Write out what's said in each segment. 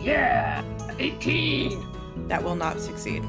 Yeah! 18! That will not succeed.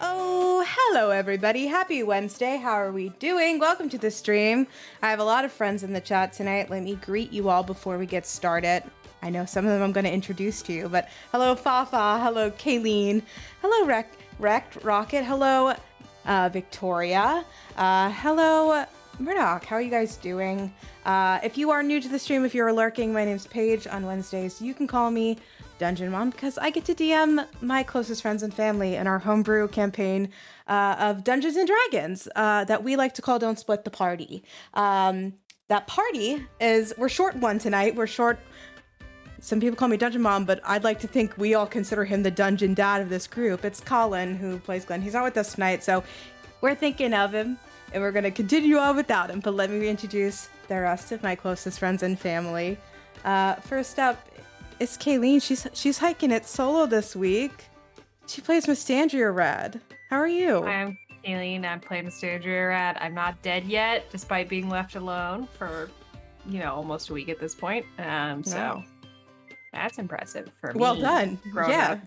Oh, hello everybody. Happy Wednesday. How are we doing? Welcome to the stream. I have a lot of friends in the chat tonight. Let me greet you all before we get started. I know some of them I'm going to introduce to you, but hello Fafa, hello Kayleen, hello Wrecked Rocket, hello Victoria, hello Murdoch. How are you guys doing? If you are new to the stream, if you're lurking, my name's Paige. On Wednesdays, you can call me Dungeon Mom because I get to DM my closest friends and family in our homebrew campaign of Dungeons and Dragons that we like to call Don't Split the Party. That party is, we're short one tonight. We're short. Some people call me Dungeon Mom, but I'd like to think we all consider him the Dungeon Dad of this group. It's Colin who plays Glenn. He's not with us tonight, so we're thinking of him, and we're going to continue on without him. But let me introduce the rest of my closest friends and family. First up is Kayleen. She's hiking it solo this week. She plays Mystandria Rad. How are you? I'm Kayleen. I'm playing Mystandria Rad. I'm not dead yet, despite being left alone for, almost a week at this point. So that's impressive for me. Well done. Yeah. Up.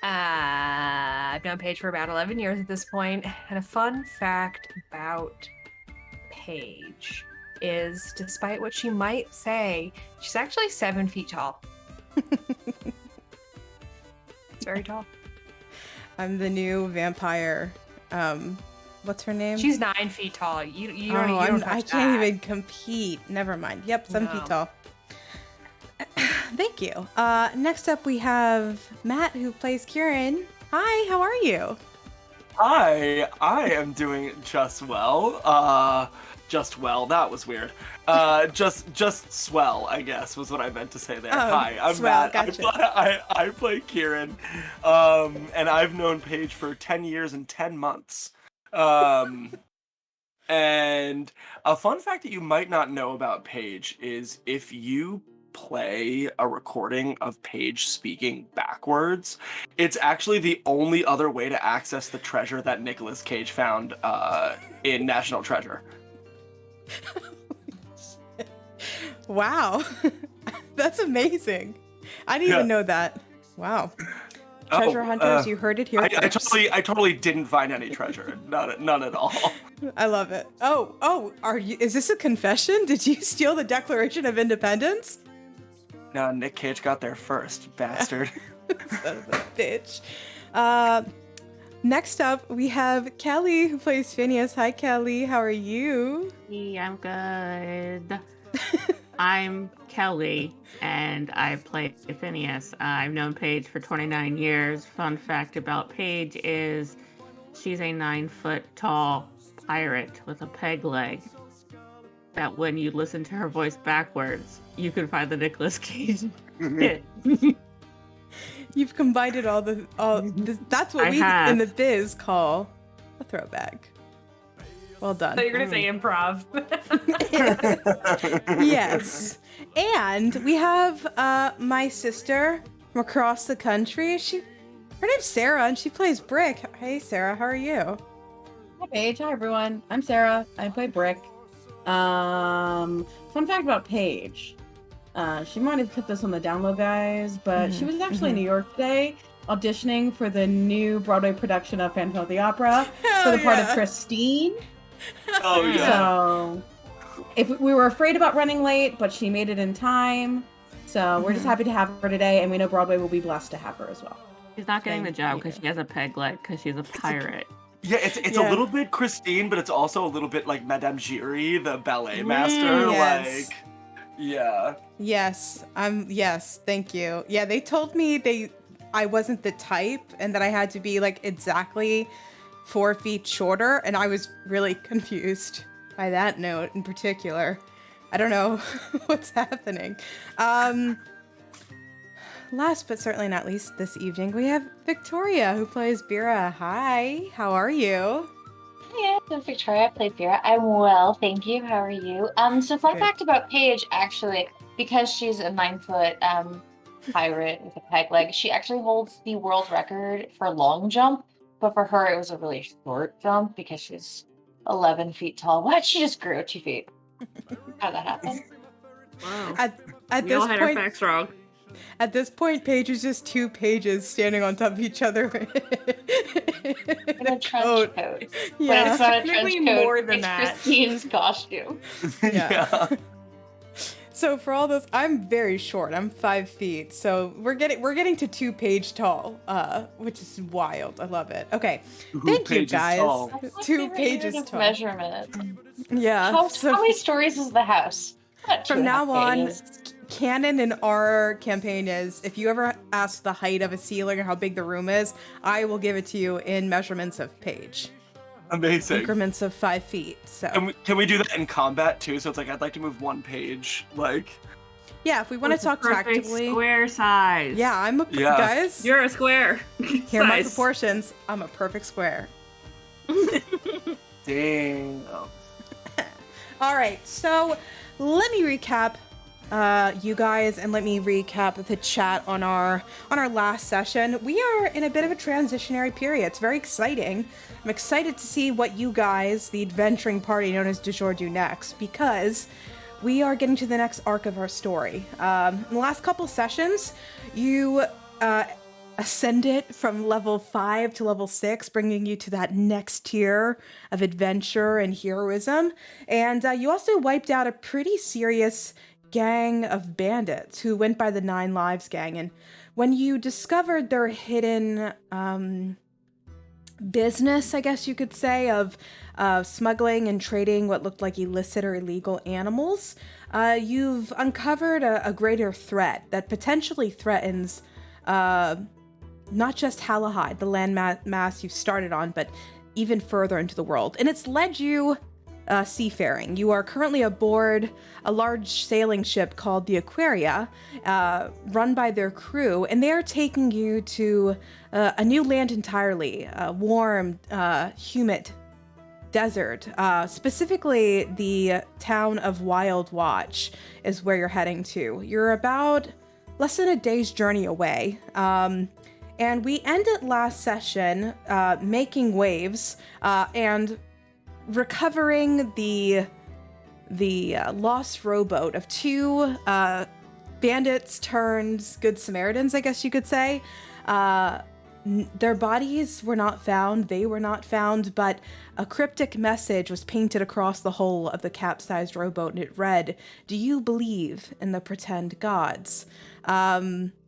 I've known Paige for about 11 years at this point, and a fun fact about Paige is, despite what she might say, she's actually 7 feet tall. It's very tall. I'm the new vampire. What's her name? She's 9 feet tall. You don't touch I can't even compete. Never mind. Yep, 7 feet tall. Thank you. Next up, we have Matt, who plays Kieran. Hi, how are you? Hi, I am doing just well. Just well, that was weird. Just swell, I guess, was what I meant to say there. Hi, I'm swell, Matt. gotcha. I play Kieran, and I've known Paige for 10 years and 10 months. And a fun fact that you might not know about Paige is if you play a recording of Paige speaking backwards, it's actually the only other way to access the treasure that Nicolas Cage found in National Treasure. Wow. That's amazing. I didn't even know that. Wow. Treasure hunters, you heard it here first. I totally didn't find any treasure. None at all. I love it. Oh, is this a confession? Did you steal the Declaration of Independence? No, Nick Cage got there first, bastard. Son of a bitch. Next up, we have Kelly, who plays Phineas. Hi, Kelly. How are you? Hey, I'm good. I'm Kelly, and I play Phineas. I've known Paige for 29 years. Fun fact about Paige is she's a 9-foot tall pirate with a peg leg. That when you listen to her voice backwards, you can find the Nicolas Cage hit. You've combined it all. That's what we in the biz call a throwback. Well done. So you're gonna say improv. Yes. And we have my sister from across the country. Her name's Sarah, and she plays Brick. Hey, Sarah, how are you? Hi, Paige. Hi, everyone. I'm Sarah. I play Brick. Fun fact about Paige. She might have put this on the download, guys, but she was actually in New York today auditioning for the new Broadway production of Phantom of the Opera for the part of Christine. Oh yeah. So if we were afraid about running late, but she made it in time. So we're just happy to have her today, and we know Broadway will be blessed to have her as well. She's not getting the Thank job you. because she has a peg leg because she's a pirate. Yeah, it's a little bit Christine, but it's also a little bit like Madame Giry, the ballet master. Yes. Like, yeah. Yes, yes, thank you. Yeah, they told me I wasn't the type and that I had to be like exactly 4 feet shorter, and I was really confused by that note in particular. I don't know what's happening. Last but certainly not least this evening, we have Victoria, who plays Bira. Hi, how are you? Hi, I'm Victoria. I play Vera. I'm well, thank you. How are you? So fun Good. fact about Paige, actually, because she's a 9-foot pirate with a peg leg, she actually holds the world record for long jump. But for her, it was a really short jump because she's 11 feet tall. What? She just grew 2 feet. How'd that happen? Wow. At We all this had our point, facts wrong. at this point, Paige is just 2 pages standing on top of each other. In a trench coat. Yeah. But it's not a trench Technically coat. more than it's that. Christine's costume. Yeah. So for all those, I'm very short. I'm 5 feet. So we're getting to 2 page tall, which is wild. I love it. Okay, thank you Paige is guys. tall? That's my 2 favorite pages unit of tall. measurement. Yeah. How so many stories is the house? Not from 2.5 now on, pages. canon in our campaign is if you ever ask the height of a ceiling or how big the room is, I will give it to you in measurements of page. Amazing. Increments of 5 feet. So Can we do that in combat too? So it's like I'd like to move 1 page. Like, yeah, if we want to It's a talk perfect tactically. square size. Yeah, I'm a Yeah. guys. You're a square. Here are my size. proportions. I'm a perfect square. dang. Oh. All right, so let me recap you guys, and let me recap the chat on our last session. We are in a bit of a transitionary period. It's very exciting. I'm excited to see what you guys, the adventuring party known as Dujour, do next, because we are getting to the next arc of our story. In the last couple sessions, you ascended from level 5 to level 6, bringing you to that next tier of adventure and heroism. And you also wiped out a pretty serious gang of bandits who went by the 9 Lives Gang. And when you discovered their hidden business, I guess you could say, of smuggling and trading what looked like illicit or illegal animals, you've uncovered a greater threat that potentially threatens not just Halahide, the land mass you've started on, but even further into the world. And it's led you seafaring. You are currently aboard a large sailing ship called the Aquaria, run by their crew, and they are taking you to a new land entirely, a warm, humid desert. Specifically, the town of Wild Watch is where you're heading to. You're about less than a day's journey away. And we ended last session making waves and recovering the lost rowboat of 2 bandits turned Good Samaritans, I guess you could say. Their bodies were not found, they were not found, but a cryptic message was painted across the hull of the capsized rowboat, and it read, "Do you believe in the pretend gods?"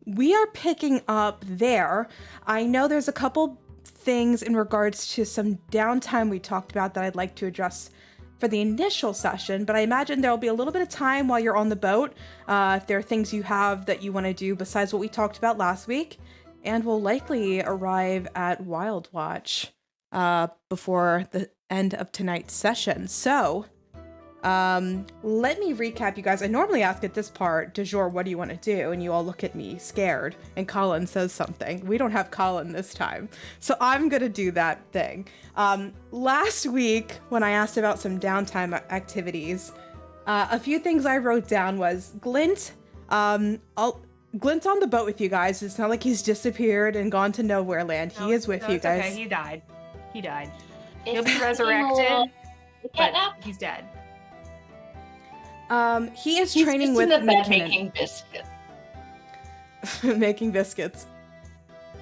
We are picking up there. I know there's a couple things in regards to some downtime we talked about that I'd like to address for the initial session, but I imagine there'll be a little bit of time while you're on the boat, if there are things you have that you want to do besides what we talked about last week, and we'll likely arrive at Wild Watch before the end of tonight's session. So, let me recap, you guys. I normally ask at this part, Dujour, what do you want to do? And you all look at me scared, and Colin says something. We don't have Colin this time, so I'm gonna do that thing. Last week, when I asked about some downtime activities, a few things I wrote down was Glint. Glint's on the boat with you guys. It's not like he's disappeared and gone to nowhere land. He is with you it's guys. Okay, he died. He died. Is He'll be he resurrected, a but catnap? he's dead. He is He's training just with in the bed McKinnon. making biscuits. Making biscuits.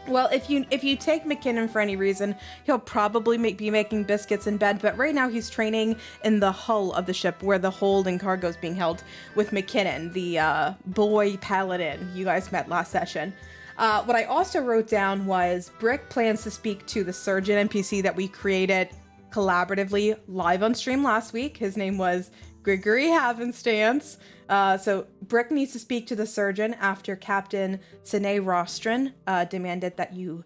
Well, if you take McKinnon for any reason, he'll probably be making biscuits in bed, but right now he's training in the hull of the ship where the hold and cargo is being held with McKinnon, the boy paladin you guys met last session. What I also wrote down was Brick plans to speak to the surgeon NPC that we created collaboratively live on stream last week. His name was Gregory Havenstance. So Brick needs to speak to the surgeon after Captain Sine Rostron demanded that you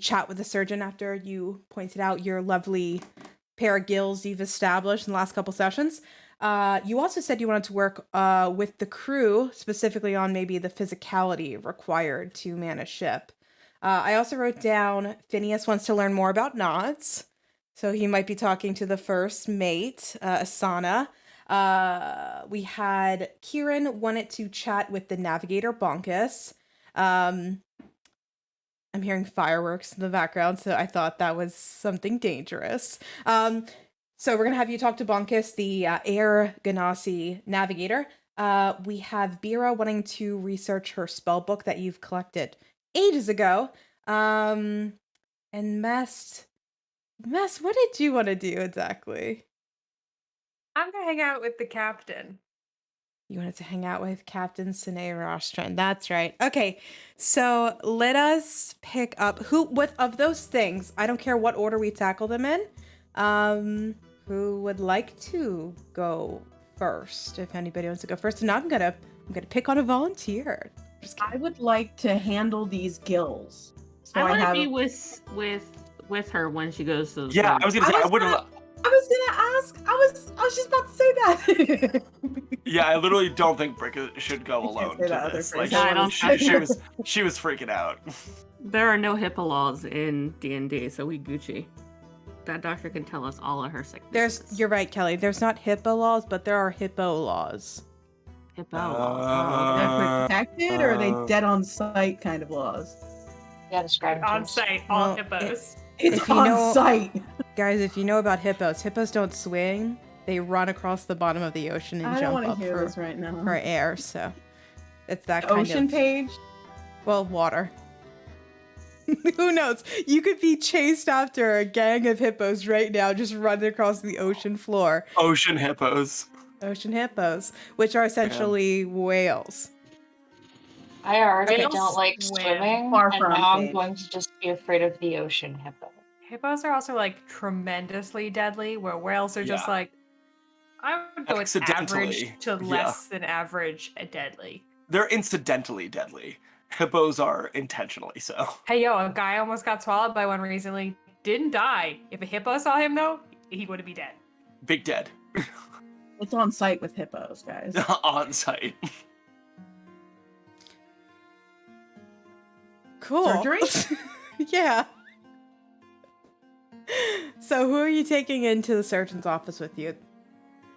chat with the surgeon after you pointed out your lovely pair of gills you've established in the last couple sessions. You also said you wanted to work with the crew, specifically on maybe the physicality required to man a ship. I also wrote down Phineas wants to learn more about knots. So he might be talking to the first mate, Asana. We had Kieran wanted to chat with the navigator Bonkus. I'm hearing fireworks in the background, so I thought that was something dangerous. So we're gonna have you talk to Bonkus, the Air Ganassi navigator. We have Bira wanting to research her spell book that you've collected ages ago. And Mess, what did you want to do exactly? I'm gonna hang out with the captain. You wanted to hang out with Captain Sine Rostron. That's right. Okay, so let us pick up what of those things. I don't care what order we tackle them in. Who would like to go first? If anybody wants to go first, and I'm gonna pick on a volunteer. I would like to handle these gills. So I want to have be with her when she goes to the Yeah, I was gonna say I would. I was gonna ask. I was just about to say that. Yeah, I literally don't think Brick should go You can't alone say to that other this. phrase. Like, No, I don't she was freaking out. There are no HIPAA laws in D&D, so we Gucci. That doctor can tell us all of her sicknesses. You're right, Kelly. There's not HIPAA laws, but there are hippo laws. HIPAA laws. They're protected, or are they dead on sight kind of laws? Yeah, describe On site, all Well, hippos. It's If you on know- sight. Guys, if you know about hippos don't swing. They run across the bottom of the ocean and I don't jump want to up hear for this right now. air. So it's that kind Ocean of page. well, water. Who knows? You could be chased after a gang of hippos right now, just running across the ocean floor. Ocean hippos. Ocean hippos, which are essentially whales. I already Whales don't like swim. swimming, Far and from now I'm it. going to just be afraid of the ocean hippo. Hippos are also like tremendously deadly, where whales are just Yeah. like, I would go with Accidentally, average to yeah. less than average deadly. They're incidentally deadly. Hippos are intentionally so. Hey yo, a guy almost got swallowed by one recently. Didn't die. If a hippo saw him though, he would be dead. Big dead. It's on site with hippos, guys. On site. Cool. Surgery? Yeah. So who are you taking into the surgeon's office with you?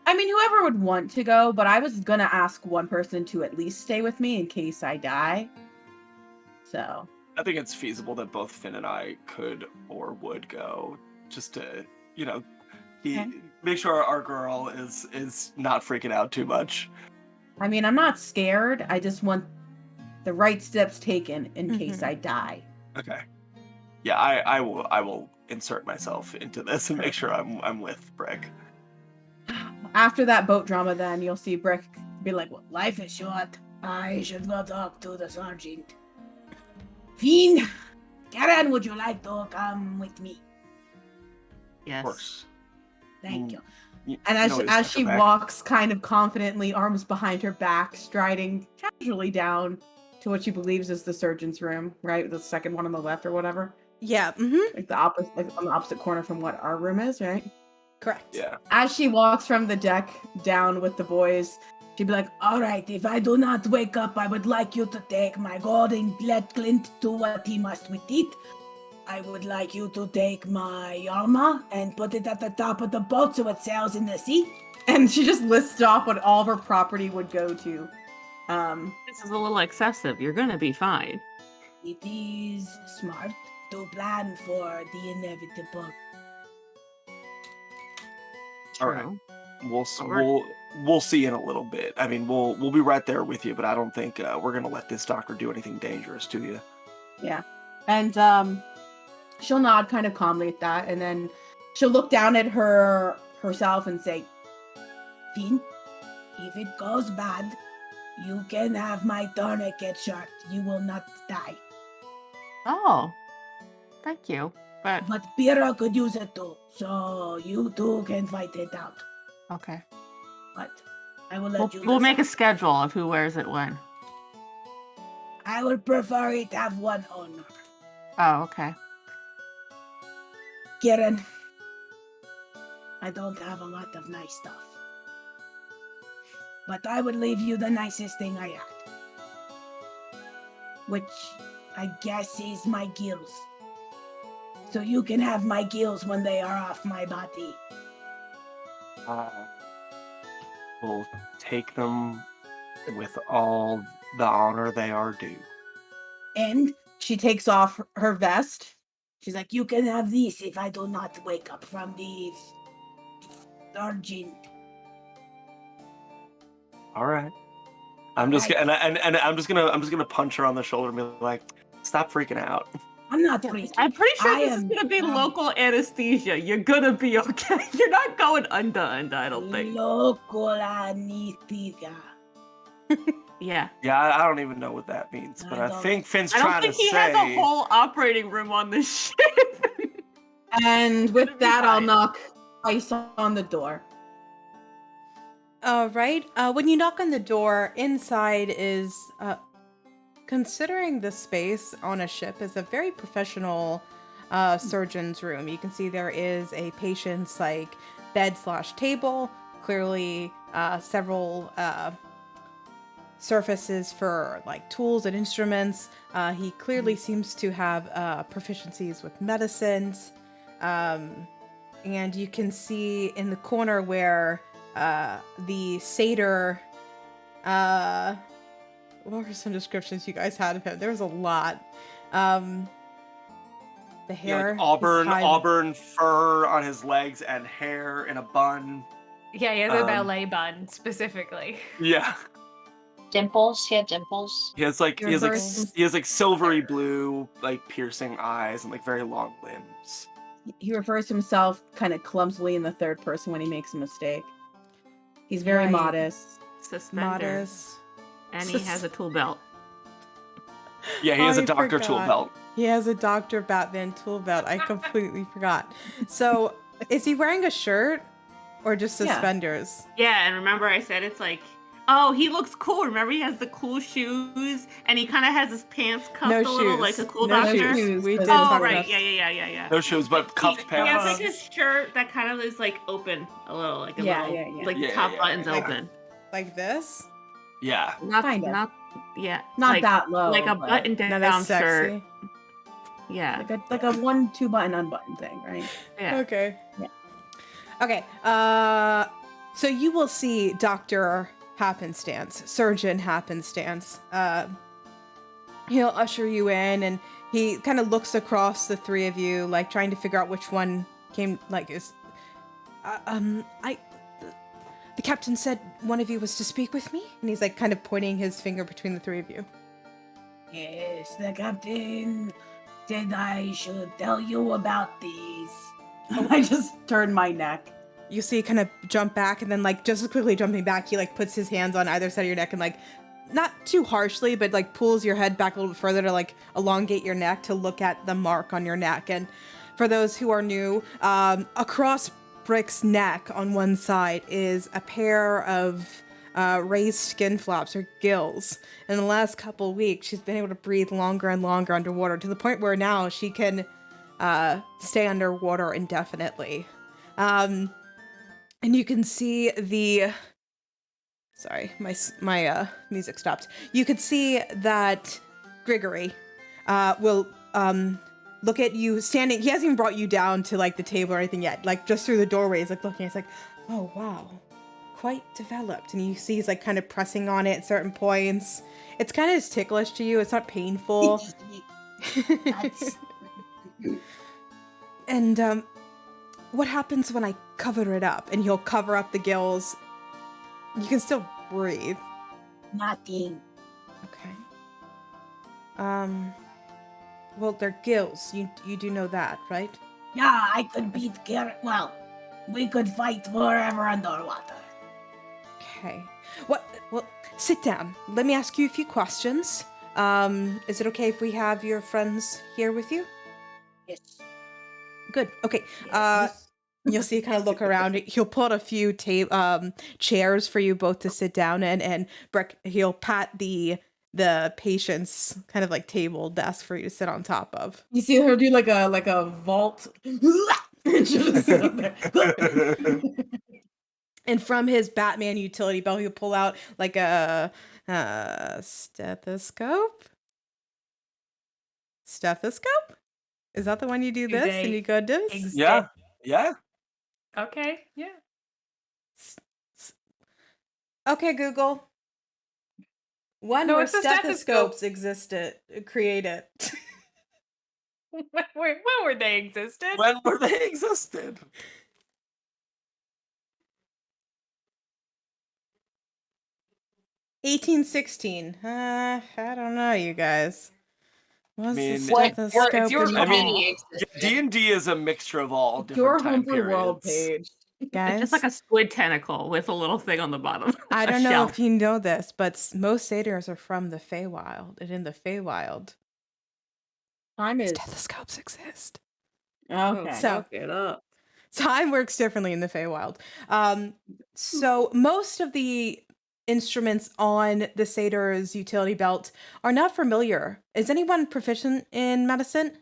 I mean, whoever would want to go, but I was gonna ask one person to at least stay with me in case I die. So I think it's feasible that both Finn and I could or would go, just to, Okay. make sure our girl is not freaking out too much. I mean, I'm not scared. I just want the right steps taken in case I die. Okay. Yeah, I will insert myself into this and make sure I'm with Brick. After that boat drama, then you'll see Brick be like, well, life is short. I should go talk to the sergeant. Fiend, Karen, would you like to come with me? Yes. Of course. Thank you. You And can always as check she her back. walks kind of confidently, arms behind her back, striding casually down to what she believes is the surgeon's room, right? The second one on the left or whatever. Yeah. Mm-hmm. Like on the opposite corner from what our room is, right? Correct. Yeah. As she walks from the deck down with the boys, she'd be like, all right, if I do not wake up, I would like you to take my gold and let Clint do what he must with it. I would like you to take my armor and put it at the top of the boat so it sails in the sea. And she just lists off what all of her property would go to. This is a little excessive. You're gonna be fine. It is smart to plan for the inevitable. All right. True. We'll see in a little bit. I mean, we'll be right there with you, but I don't think we're gonna let this doctor do anything dangerous to you. Yeah. And she'll nod kind of calmly at that, and then she'll look down at herself and say, Finn, if it goes bad, you can have my tourniquet shot. You will not die. Oh, thank you. But But Pyrrha could use it too, so you two can fight it out. okay, But I will let you we'll make a decide. schedule of who wears it when. I would prefer it have one owner. Oh, okay. Kieran, I don't have a lot of nice stuff. But I would leave you the nicest thing I had. Which I guess is my gills. So you can have my gills when they are off my body. We'll take them with all the honor they are due. And she takes off her vest. She's like, you can have this if I do not wake up from the urgent. All right. I'm just Right. and I'm just gonna punch her on the shoulder and be like, stop freaking out. I'm not freaking. I'm pretty sure I this is am gonna be local anesthesia. You're gonna be okay. You're not going under, I don't think. Local anesthesia. Yeah. Yeah, I don't even know what that means, but I I don't- think Finn's I don't trying think to he say. has a whole operating room on this ship. And with It'll be that, I'll fine. knock twice on the door. All right. When you knock on the door, inside is, considering the space on a ship, is a very professional surgeon's room. You can see there is a patient's like bed/table. Clearly, several surfaces for like tools and instruments. He clearly seems to have proficiencies with medicines. And you can see in the corner where the satyr, what were some descriptions you guys had of him? There was a lot. The hair, Like auburn, is high- auburn fur on his legs and hair in a bun. Yeah, he has a Um, ballet bun specifically. Yeah, Dimples. He had dimples. he has like Reverse. he has like silvery blue, like piercing eyes and like very long limbs. He refers to himself kind of clumsily in the third person when he makes a mistake. He's very Right. modest. Suspenders. modest. And he has a tool belt. Yeah, he has I a doctor tool forgot. belt. He has a Dr. Batman tool belt. I completely forgot. So, is he wearing a shirt or just Yeah. suspenders? Yeah, and remember I said it's like, oh, he looks cool. Remember he has the cool shoes and he kind of has his pants cuffed No a little shoes. like a cool No doctor. shoes. We did Oh, talk Oh, right. about- Yeah. No shoes, but cuffed He has pants. like his shirt that kind of is like open a little, like a Yeah, little, yeah. like Yeah, the top yeah, button's yeah. open. Like this? Yeah, Not, Kinda. not, yeah. Not like, that low. like a but button Not down as sexy. shirt. Yeah. Like a 1-2 button unbutton thing, right? Yeah. Okay. Yeah. Okay. So you will see Dr. Happenstance, Surgeon Happenstance. He'll usher you in, and he kind of looks across the three of you, like trying to figure out which one came. Like, is the captain said one of you was to speak with me, and he's like kind of pointing his finger between the three of you. Yes, the captain said I should tell you about these. I just turned my neck. You see, kind of jump back, and then like just as quickly jumping back, he like puts his hands on either side of your neck and like not too harshly, but like pulls your head back a little bit further to like elongate your neck to look at the mark on your neck. And for those who are new, across Brick's neck on one side is a pair of raised skin flaps or gills. In the last couple weeks, she's been able to breathe longer and longer underwater to the point where now she can stay underwater indefinitely. And you can see the. Sorry, my music stopped. You could see that Grigory will look at you standing. He hasn't even brought you down to like the table or anything yet. Like just through the doorway, he's like looking. He's like, "Oh wow, quite developed." And you see he's like kind of pressing on it at certain points. It's kind of just ticklish to you. It's not painful. That's- And what happens when I cover it up? And he'll cover up the gills. You can still breathe. Nothing. Okay. Well, they're gills. You do know that, right? Yeah, I could beat well, we could fight forever underwater. Okay. Well, sit down. Let me ask you a few questions. Is it okay if we have your friends here with you? Yes. Good. Okay. Yes. You'll see, kind of look around. He'll put a few chairs for you both to sit down in, and Breck, he'll pat the patient's kind of like table desk for you to sit on top of. You see her do like a vault. And she'll just sit up there. And from his Batman utility belt, he'll pull out like a stethoscope. Stethoscope? Is that the one you do Do this they and you go this? exist? Yeah. Okay, yeah. Okay, Google. When No, were it's a stethoscope. stethoscopes created? When were they existed? When were they existed? $1816. I don't know, you guys. What's mean, the stethoscope? your in I mean, company existed. D&D is a mixture of all different Your time homebrew periods. world page. guys? It's just like a squid tentacle with a little thing on the bottom. I A don't know shelf. if you know this, but most satyrs are from the Feywild, and in the Feywild, Time is stethoscopes exist. okay. So- Look it up. Time works differently in the Feywild. So most of the instruments on the satyr's utility belt are not familiar. Is anyone proficient in medicine?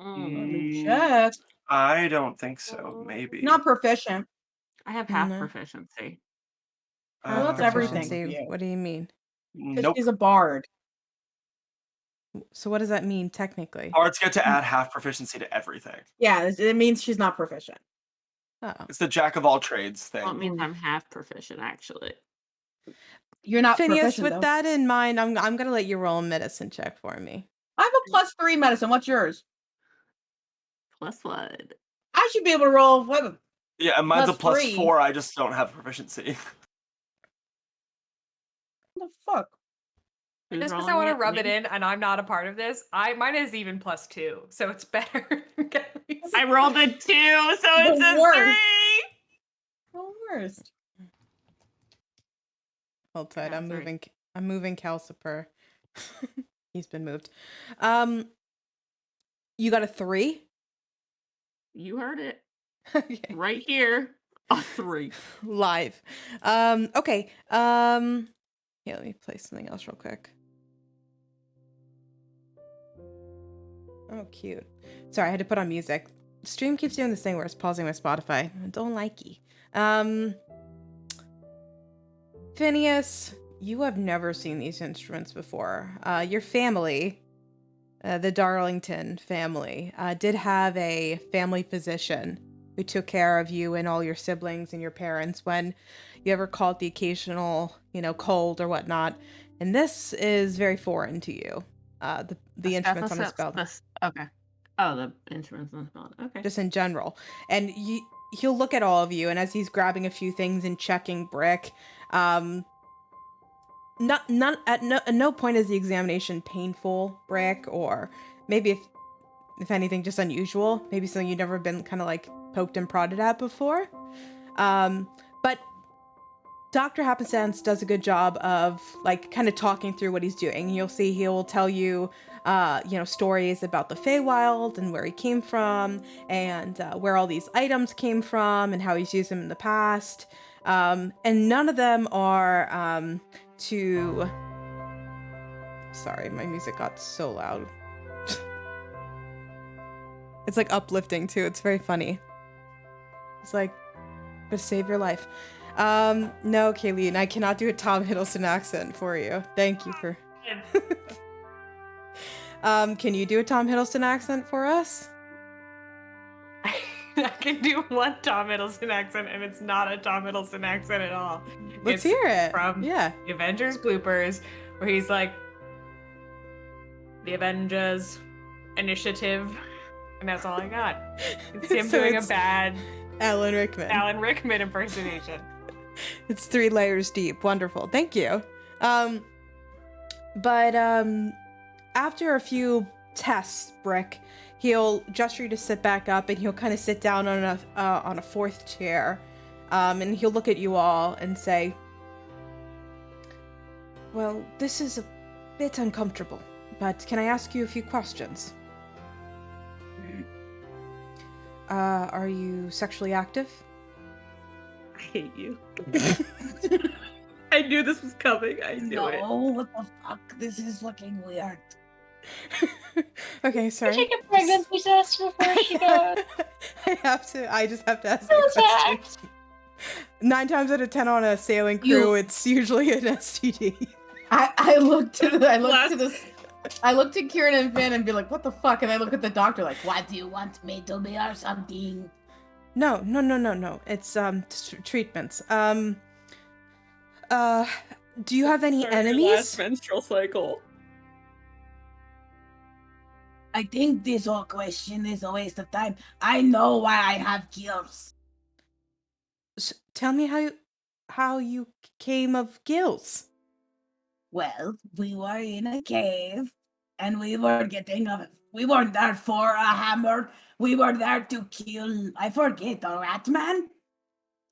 Let me check. I don't think so. Maybe. Not proficient. I have half No. proficiency. Well, that's everything. Proficiency. Yeah. What do you mean? Because Nope. she's a bard. So what does that mean technically? Bards get to add half proficiency to everything. Yeah, it means she's not proficient. Oh. It's the jack of all trades thing. Well, it means I'm half proficient, actually. You're not Phineas, proficient, with though. that in mind, I'm gonna let you roll a medicine check for me. I have a +3 medicine. What's yours? Plus one. I should be able to roll. What? Yeah, and mine's a +3. +4. I just don't have proficiency. The fuck? Who's Just because I rolling want to rub it Me? in and I'm not a part of this, mine is even +2, so it's better. I rolled a 2, so it's The a worst. 3. The worst. Hold tight. Yeah, I'm sorry. moving Calcifer. He's been moved. You got a 3? You heard it. Okay. Right here. A 3. Live. Okay. Yeah, let me play something else real quick. Oh, cute. Sorry, I had to put on music. Stream keeps doing this thing where it's pausing my Spotify. I don't like it. Phineas, you have never seen these instruments before. Your family, the Darlington family, did have a family physician who took care of you and all your siblings and your parents when you ever caught the occasional, cold or whatnot. And this is very foreign to you. The instruments on this belt. Okay. Oh, the instruments on this belt. Okay. Just in general. And he'll look at all of you, and as he's grabbing a few things and checking Brick, at no point is the examination painful, Brick, or maybe if anything, just unusual. Maybe something you've never been kind of like poked and prodded at before. But Dr. Happenstance does a good job of like kind of talking through what he's doing. You'll see he'll tell you, stories about the Feywild and where he came from and where all these items came from and how he's used them in the past. And none of them are Sorry, my music got so loud. It's like uplifting too. It's very funny. It's like, to save your life. No, Kayleen, I cannot do a Tom Hiddleston accent for you. Thank you for... Can you do a Tom Hiddleston accent for us? I can do one Tom Hiddleston accent, and it's not a Tom Hiddleston accent at all. Let's It's hear it. from Yeah. the Avengers bloopers, where he's like, the Avengers initiative And that's all I got. It's him So doing it's a bad Alan Rickman. Alan Rickman impersonation. It's 3 layers deep. Wonderful. Thank you. But after a few tests, Brick, he'll gesture you to sit back up, and he'll kind of sit down on a 4th chair, and he'll look at you all and say, "Well, this is a bit uncomfortable, but can I ask you a few questions? Are you sexually active?" I hate you. I knew this was coming. I knew it. No, what the fuck? This is fucking weird. Okay, sorry. Take a pregnancy test before she goes. I just have to ask Still that question. 9 times out of 10 on a sailing crew, it's usually an STD. I look to Kieran and Finn and be like, what the fuck? And I look at the doctor like, what do you want me to be or something? No. It's treatments. Do you have any Sorry, your enemies? last menstrual cycle. I think this whole question is a waste of time. I know why I have gills. Tell me how you came of gills. Well, we were in a cave, and we weren't there for a hammer. We were there to kill, I forget, a rat man?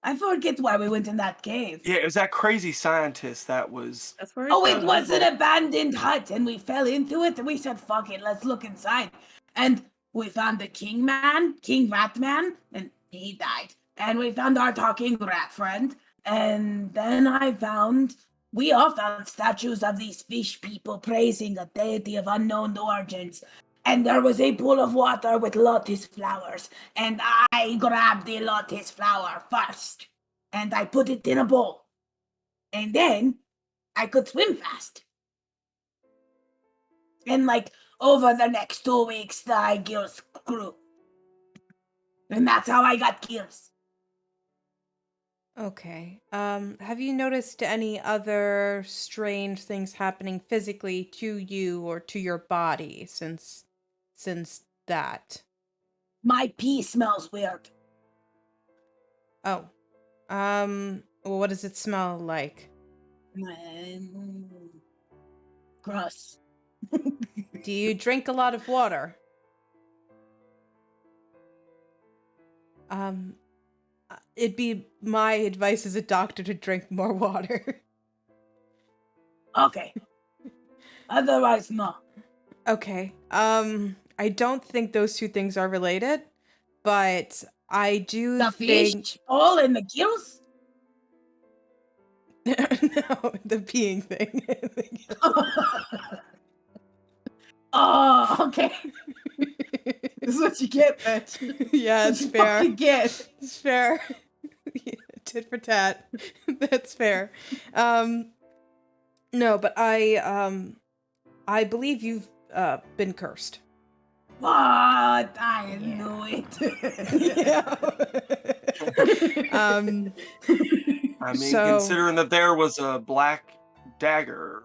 I forget why we went in that cave. Yeah, it was that crazy scientist that was. That's where It was an abandoned hut, and we fell into it, and we said, fuck it, let's look inside. And we found the King Rat Man, and he died. And we found our talking rat friend, and then we all found statues of these fish people praising a deity of unknown origins. And there was a pool of water with lotus flowers, and I grabbed the lotus flower first, and I put it in a bowl. And then I could swim fast. And over the next 2 weeks, the gills grew. And that's how I got gills. Okay. Have you noticed any other strange things happening physically to you or to your body since that? My pee smells weird. Oh. Well, what does it smell like? Gross. Do you drink a lot of water? It'd be my advice as a doctor to drink more water. Okay. Otherwise, no. Okay. I don't think those two things are related, but I do The think fish bowl and the gills? no, the peeing thing. Oh, okay. This is what you get, bitch. Yeah, This it's is what you fair. fucking get. It's fair. Yeah, tit for tat. That's fair. No, but I believe you've been cursed. What? I knew Yeah. I mean, So- considering that there was a black dagger.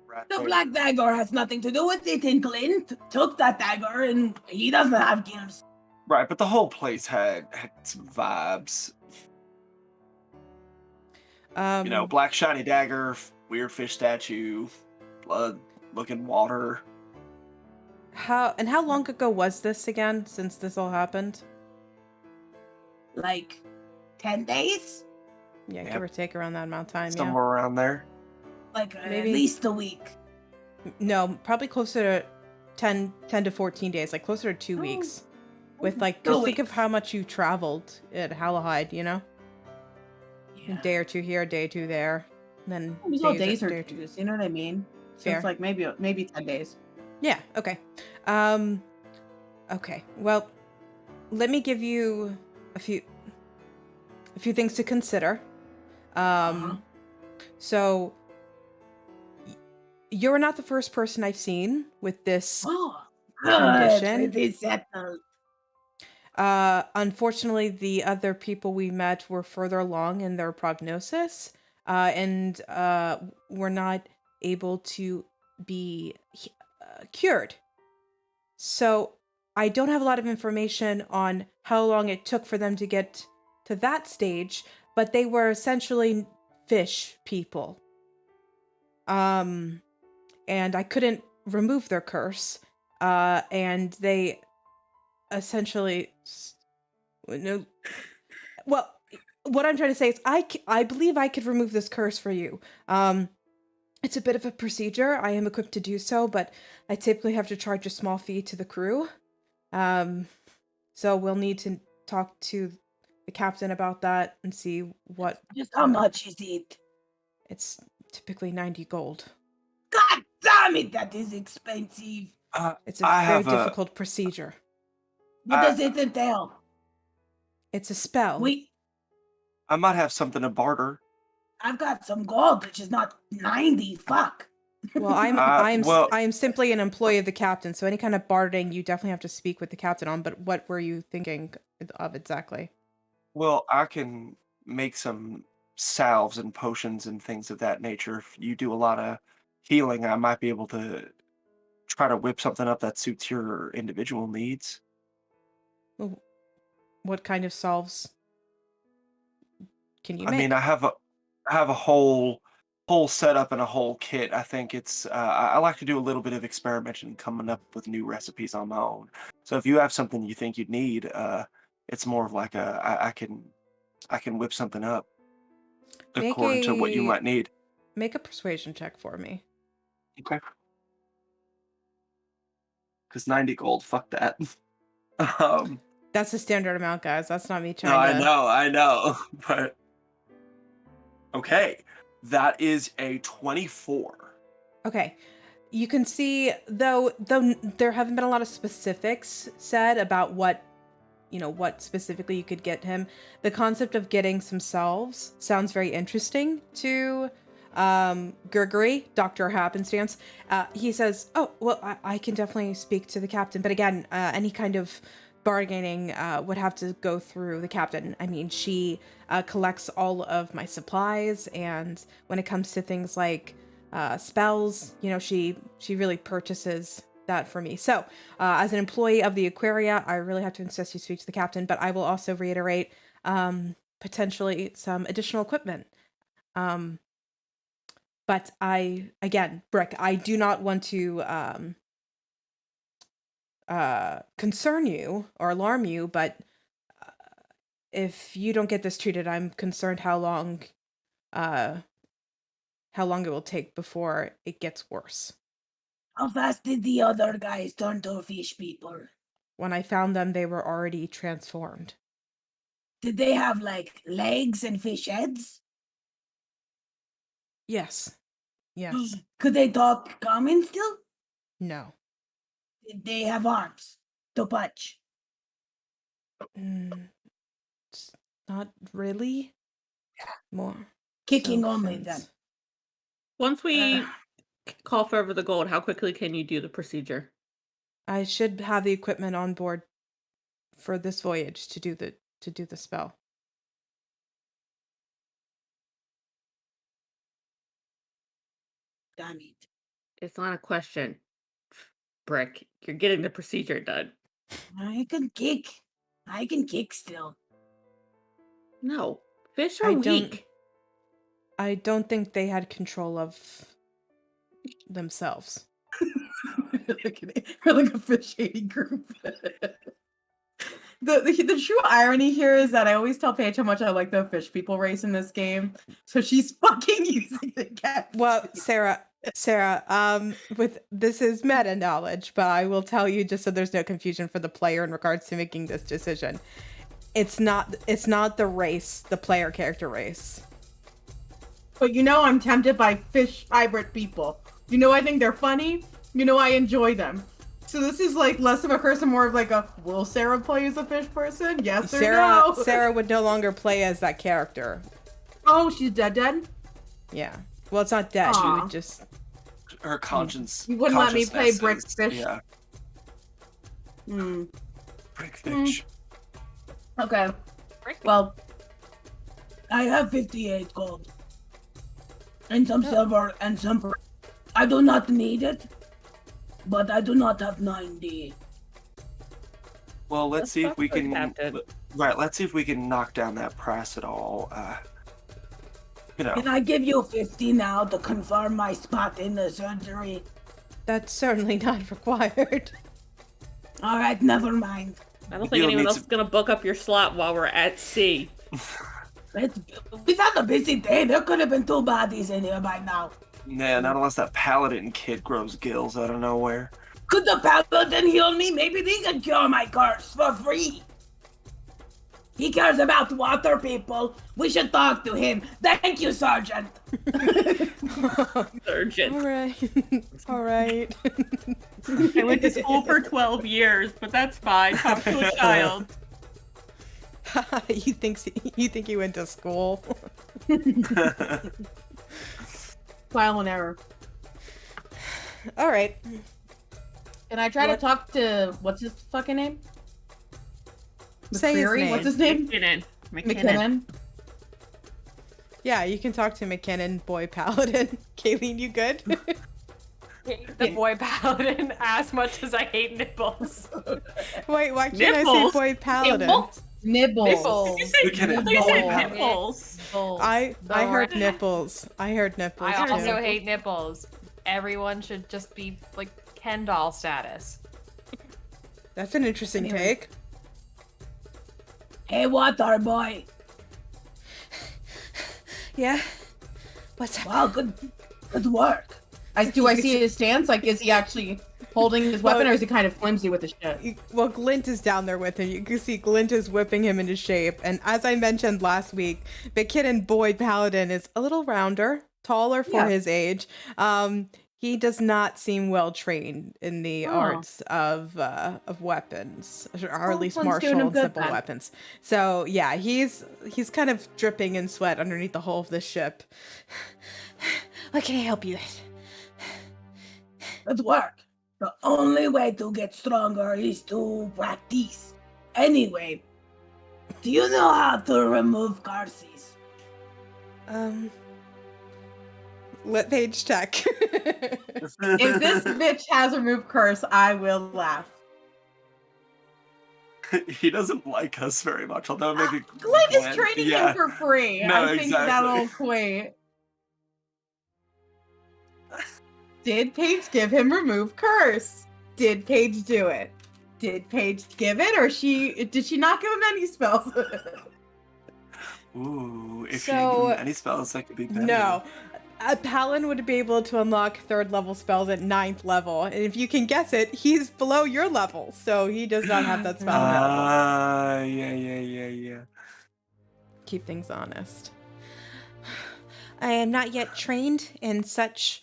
Right The there. black dagger has nothing to do with it, and Clint took that dagger, and he doesn't have gills. Right, but the whole place had some vibes. Black shiny dagger, weird fish statue, blood-looking water. How long ago was this again, since this all happened? 10 days? Yeah, Yep. give or take around that amount of time, Somewhere around there. At Maybe. least a week. yeah. No, probably closer to 10 to 14 days, like closer to 2 weeks. With 'cause think of how much you traveled at Hallahide, Yeah. A day or two here, a day or two there. And then It was all days days or day twos, you know what I mean? So Fair. it's like maybe 10 days. Yeah, okay. Okay. Well, let me give you a few things to consider. So you're not the first person I've seen with this Oh, condition. it is settled. Unfortunately, the other people we met were further along in their prognosis, and were not able to be cured. So I don't have a lot of information on how long it took for them to get to that stage, but they were essentially fish people. And I couldn't remove their curse. And they essentially... No, well, what I'm trying to say is I believe I could remove this curse for you. It's a bit of a procedure. I am equipped to do so, but I typically have to charge a small fee to the crew. So we'll need to talk to the captain about that and see what... Just how much is it? It's typically 90 gold. God damn it, that is expensive. It's a very difficult procedure. What does it entail? It's a spell. I might have something to barter. I've got some gold, which is not 90. Fuck. Well, I'm simply an employee of the captain, so any kind of bartering you definitely have to speak with the captain on. But what were you thinking of exactly? Well, I can make some salves and potions and things of that nature. If you do a lot of healing, I might be able to try to whip something up that suits your individual needs. Well, what kind of salves can you make? I mean, I have a whole setup and a whole kit. I think it's I like to do a little bit of experimentation and coming up with new recipes on my own. So if you have something you think you'd need, it's more of like I can whip something up according to what you might need. Make a persuasion check for me. Okay. Because 90 gold, fuck that. That's the standard amount, guys. That's not me No, trying to... I know, but okay, that is a 24. Okay. You can see, though there haven't been a lot of specifics said about what specifically you could get him, the concept of getting some salves sounds very interesting to Gregory, Dr. Happenstance. He says, oh, well, I can definitely speak to the captain, but again, any kind of bargaining would have to go through the captain. I mean, she collects all of my supplies, and when it comes to things like spells, she really purchases that for me. So, as an employee of the Aquaria, I really have to insist you speak to the captain, but I will also reiterate potentially some additional equipment. But Brick, I do not want to concern you or alarm you, but if you don't get this treated, I'm concerned how long it will take before it gets worse. How fast did the other guys turn to fish people? When I found them, they were already transformed. Did they have, legs and fish heads? Yes. Could they talk common still? No. Did they have arms to punch? Not really. More. Kicking only, then. Once we call for over the gold, how quickly can you do the procedure? I should have the equipment on board for this voyage to do the spell. Damn it. It's not a question, Brick. You're getting the procedure done. I can kick. I can kick still. No. Fish are weak. I don't think they had control of themselves. We're like a fish hating group. The true irony here is that I always tell Paige how much I like the fish people race in this game. So she's fucking using the cat. Well, Sarah, with this is meta knowledge, but I will tell you just so there's no confusion for the player in regards to making this decision. It's not the race, the player character race. But I'm tempted by fish hybrid people. I think they're funny. I enjoy them. So this is less of a curse and more of will Sarah play as a fish person? Yes or no? Sarah would no longer play as that character. Oh, she's dead? Yeah. Well, it's not dead. She would just... Her conscience. You wouldn't let me play Brick Fish? Yeah. Brick Fish. Okay. Well, I have 58 gold. And some silver and some... I do not need it, but I do not have 90. Well, let's see if we talk to can. our captain. Right, let's see if we can knock down that price at all. Can I give you 50 now to confirm my spot in the surgery? That's certainly not required. All right, never mind. I don't think anyone else is gonna book up your slot while we're at sea. We've had a busy day. There could have been 2 bodies in here by now. Nah, not unless that paladin kid grows gills out of nowhere. Could the paladin heal me? Maybe he can cure my curse for free. He cares about water people. We should talk to him. Thank you, Sergeant. Surgeon. All right. I went to school for 12 years, but that's fine. Talk to a child. you think he went to school? Trial and error. All right. Can I try to talk to what's his fucking name? Say his McCreary? name. What's his name? McKinnon. Yeah, you can talk to McKinnon, boy paladin. Kayleen, you good? Hate the boy paladin as much as I hate nipples. Wait, why can't I Nipples? say boy paladin? Nibbles. You say McKinnon, you say boy nipples. I heard nipples. I heard nipples. I too. also hate nipples. Everyone should just be like Ken doll status. That's an interesting take. Hey, water boy. Yeah. What's up? Wow, good work. Do I see his stance? Like, is he actually holding his weapon, or is he kind of flimsy with his shit? Well, Glint is down there with him. You can see Glint is whipping him into shape. And as I mentioned last week, McKinnon Boy Paladin is a little rounder, taller for his age. He does not seem well trained in the arts of weapons, or at least Glint's martial doing him and good simple then. weapons. So yeah, he's kind of dripping in sweat underneath the hull of the ship. What can I help you with? Good work. The only way to get stronger is to practice. Anyway, do you know how to remove curses? Let Paige check. If this bitch has removed curse, I will laugh. He doesn't like us very much, although maybe Glint is training him for free. No, I think exactly. that'll equate. Did Paige give him remove curse? Did Paige do it? Did Paige give it, or did she not give him any spells? Ooh, if So, you give him any spells, that could be better. No. A Paladin would be able to unlock 3rd level spells at 9th level. And if you can guess it, he's below your level. So he does not have that spell available. Yeah. Keep things honest. I am not yet trained in such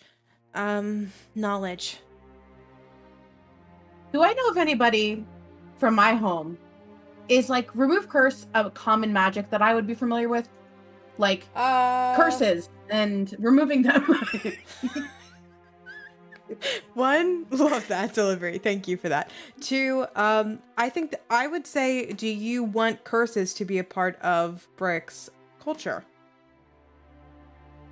knowledge. Do I know if anybody from my home is like remove curse a common magic that I would be familiar with? Like curses and removing them. One, love that delivery. Thank you for that. 2, I think I would say, do you want curses to be a part of Brick's culture?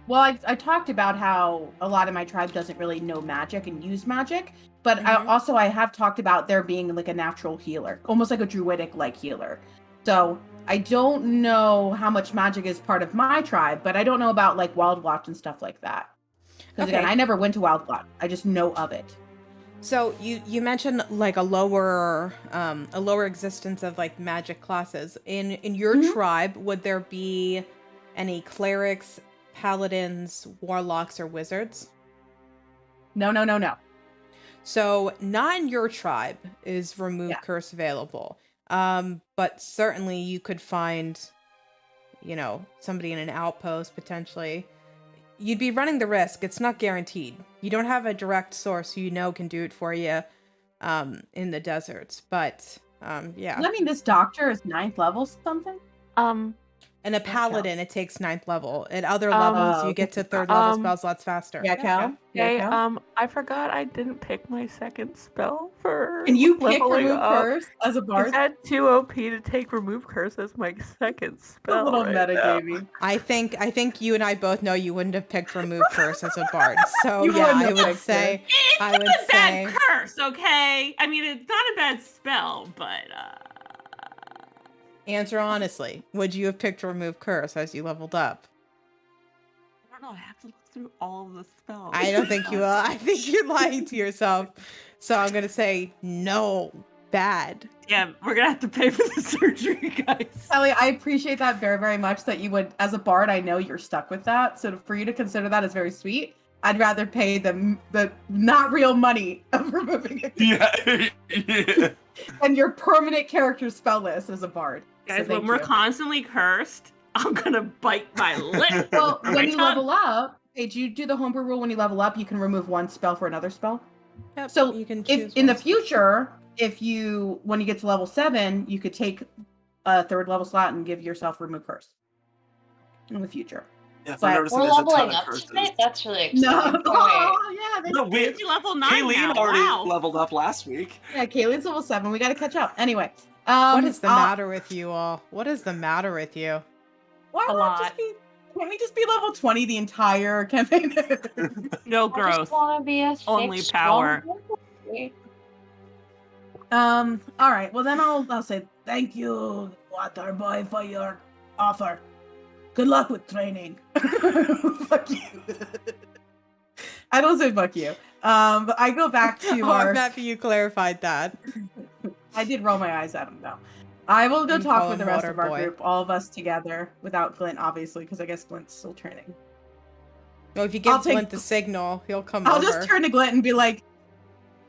Well, I talked about how a lot of my tribe doesn't really know magic and use magic, but I have talked about there being like a natural healer, almost like a druidic like healer. So I don't know how much magic is part of my tribe, but I don't know about like Wild Watch and stuff like that. Because again, I never went to Wild Watch. I just know of it. So you mentioned like a lower existence of like magic classes in your tribe. Would there be any clerics, paladins, warlocks, or wizards? No. So not in your tribe is remove curse available. But certainly you could find, somebody in an outpost potentially. You'd be running the risk. It's not guaranteed. You don't have a direct source who can do it for you in the deserts. But yeah. Does that mean this doctor is 9th level something? And a paladin, it takes 9th level. At other levels, you get to 3rd level spells lots faster. Yeah, Cal? Okay, I forgot I didn't pick my second spell for And you pick leveling remove up. curse as a bard? Is that too OP to take remove curse as my second spell? A little right meta, now? Davey. I think you and I both know you wouldn't have picked remove curse as a bard. So You yeah, wouldn't I have would picked say It's I not would a bad say curse, okay? I mean, it's not a bad spell, but Answer honestly. Would you have picked Remove Curse as you leveled up? I don't know. I have to look through all of the spells. I don't think you will. I think you're lying to yourself. So I'm going to say no. Bad. Yeah, we're gonna have to pay for the surgery, guys. Kelly, I appreciate that very, very much that you would, as a bard, I know you're stuck with that. So for you to consider that is very sweet. I'd rather pay the not real money of removing it. Yeah. And your permanent character spell list as a bard. Guys, So when thank we're you. constantly cursed, I'm gonna bite my lip. Well, My when you tongue. level up, Paige, you do the homebrew rule. When you level up, you can remove one spell for another spell. Yep, So you can if choose in the one. future, when you get to level 7, you could take a 3rd level slot and give yourself remove curse. In the future. Yeah, if But I'm noticing We're there's a ton leveling of up curses. tonight? That's really exciting. No, Can't wait. oh, yeah, No, we, You're level 9 Kayleen now. already Wow. leveled up last week. yeah. Kayleen's level 7. We got to catch up. Anyway, What is the matter with you all? What is the matter with you? Why A not lot. Can we just be level 20 the entire campaign? No I growth. just want to be a Only thick, power. strong All right. Well, then I'll say thank you, Water Boy, for your offer. Good luck with training. Fuck you. I don't say fuck you. But I go back to Oh, our. I'm happy you clarified that. I did roll my eyes at him though. I will go You talk call with the him rest Water of our Boy. group, all of us together, without Glint, obviously, because I guess Glint's still training. Well, if you I'll give take- Glint the signal, he'll come I'll over. just turn to Glint and be like,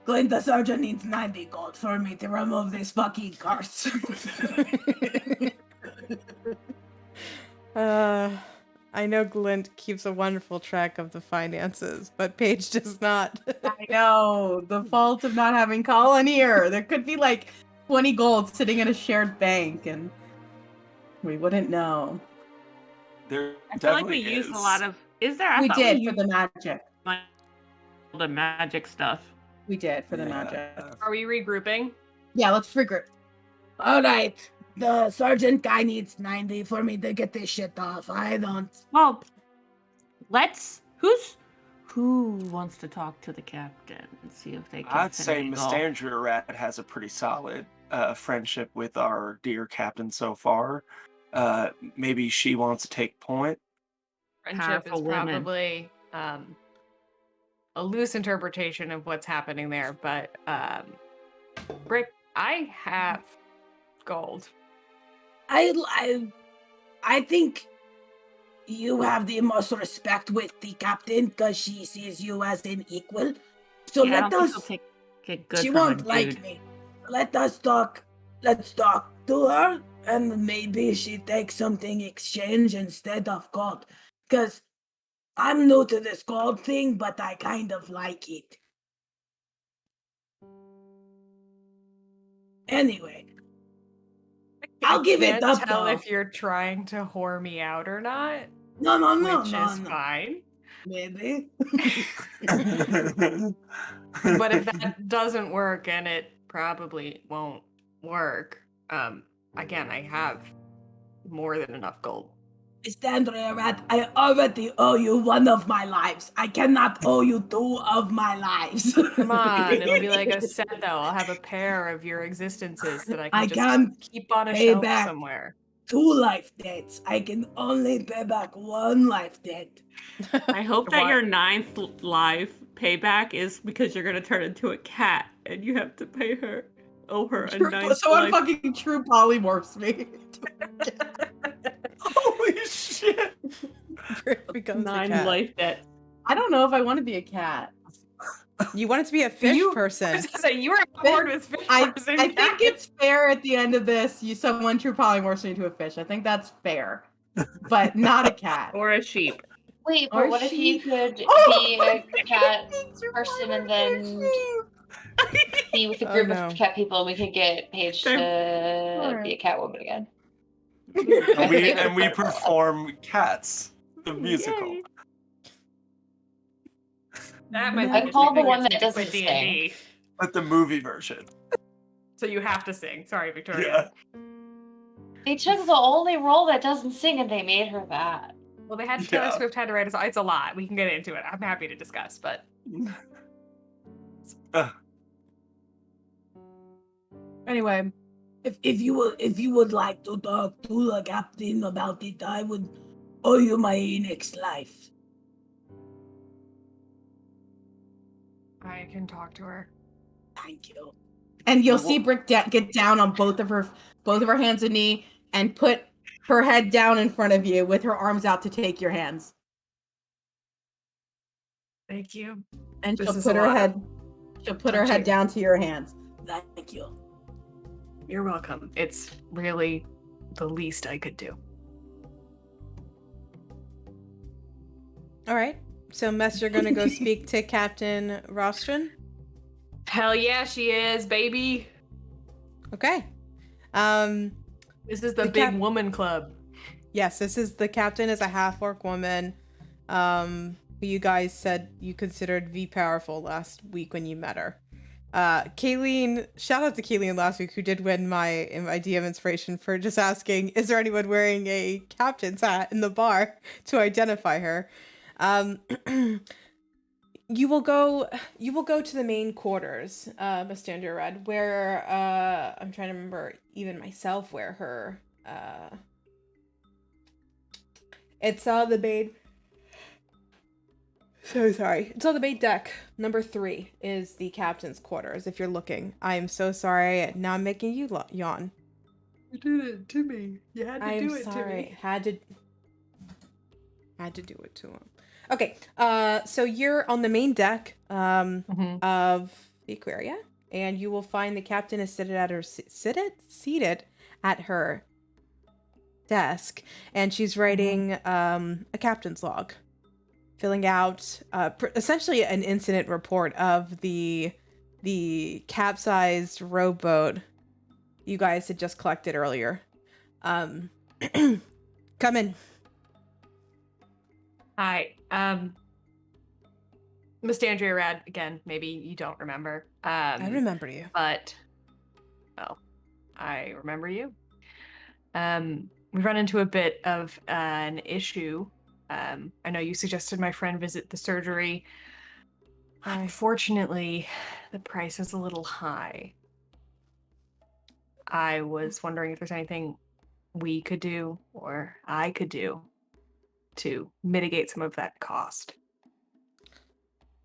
Glint, the surgeon needs 90 gold for me to remove this fucking curse. I know Glint keeps a wonderful track of the finances, but Paige does not. I know, the fault of not having Colin here. There could be like 20 gold sitting in a shared bank, and we wouldn't know. There I feel like definitely we used is. a lot of. Is there? I We thought did we for the magic. used the magic stuff. We did for the Yeah. magic. Are we regrouping? Yeah, let's regroup. All right. The sergeant guy needs 90 for me to get this shit off. I don't. Well, let's. Who wants to talk to the captain and see if they can? I'd say finagle? Miss Andrew Rat has a pretty solid friendship with our dear captain so far. Maybe she wants to take point. Friendship is Powerful women. probably a loose interpretation of what's happening there, but Brick, I have gold. I think you have the most respect with the captain because she sees you as an equal. So Yeah, I let don't think us. she'll take it good She from a won't like dude. me. Let us talk. Let's talk to her, and maybe she takes something exchange instead of gold. Because I'm new to this gold thing, but I kind of like it. Anyway, I'll give it Can't up. tell Though. if you're trying to whore me out or not, No, which is fine. Maybe. But if that doesn't work, and it probably won't work, again, I have more than enough gold. Mr. Andrea Rat, I already owe you one of my lives. I cannot owe you 2 of my lives. Come on, it'll be like a set though. I'll have a pair of your existences that I can I just can't keep on a pay shelf back. somewhere. 2 life debts. I can only pay back 1 life debt. I hope that What? your 9th life payback is because you're gonna turn into a cat and you have to owe her a 9th Someone life. fucking true polymorphs me. Holy shit! Brick becomes a 9 cat. life debt. I don't know if I want to be a cat. You want it to be a fish I person. was gonna say, you were on board with fish I person. think it's fair at the end of this. Someone true polymorphs me into a fish. I think that's fair, but not a cat. Or a sheep. Wait, Or but what if you sheep. could Oh be my a cat God, true person and polymorphs then sheep. be with a Oh, group no. of cat people, and we could get Paige to be a cat woman again? And we perform Cats, the musical. Yay. That might I be call the interesting. one that It's doesn't like sing. But the movie version. So you have to sing. Sorry, Victoria. Yeah. They took the only role that doesn't sing and they made her that. Well, they had Taylor Yeah. Swift had to write a song. It's a lot. We can get into it. I'm happy to discuss, but Anyway, If you would like to talk to the captain about it, I would owe you my next life. I can talk to her. Thank you. And you'll see Brick get down on both of her hands and knee and put her head down in front of you with her arms out to take your hands. Thank you. And This she'll is put a her lot of head touching. down to your hands. Thank you. You're welcome. It's really the least I could do. All right. So, Mess, you're going to go speak to Captain Rostron? Hell yeah, she is, baby. Okay. This is the big woman club. Yes, this is the captain is a half-orc woman. Who you guys said you considered V powerful last week when you met her. Kayleen, shout out to Kayleen last week who did win my idea of inspiration for just asking, is there anyone wearing a captain's hat in the bar to identify her? You will go to the main quarters, Mr. Underred, where I'm trying to remember even myself where her it's the main. So sorry. It's on the main deck. Number 3 is the captain's quarters. If you're looking, I am so sorry. Now I'm making you yawn. You did it to me. You had to do it to me. Had to do it to him. Okay. So you're on the main deck of the Aquaria, and you will find the captain is seated at her desk, and she's writing a captain's log, filling out essentially an incident report of the capsized rowboat you guys had just collected earlier. Come in. Hi. Miss Andrea Rad, again, maybe you don't remember. I remember you. But, well, I remember you. We've run into a bit of an issue. I know you suggested my friend visit the surgery. Unfortunately, the price is a little high. I was wondering if there's anything we could do, or I could do, to mitigate some of that cost.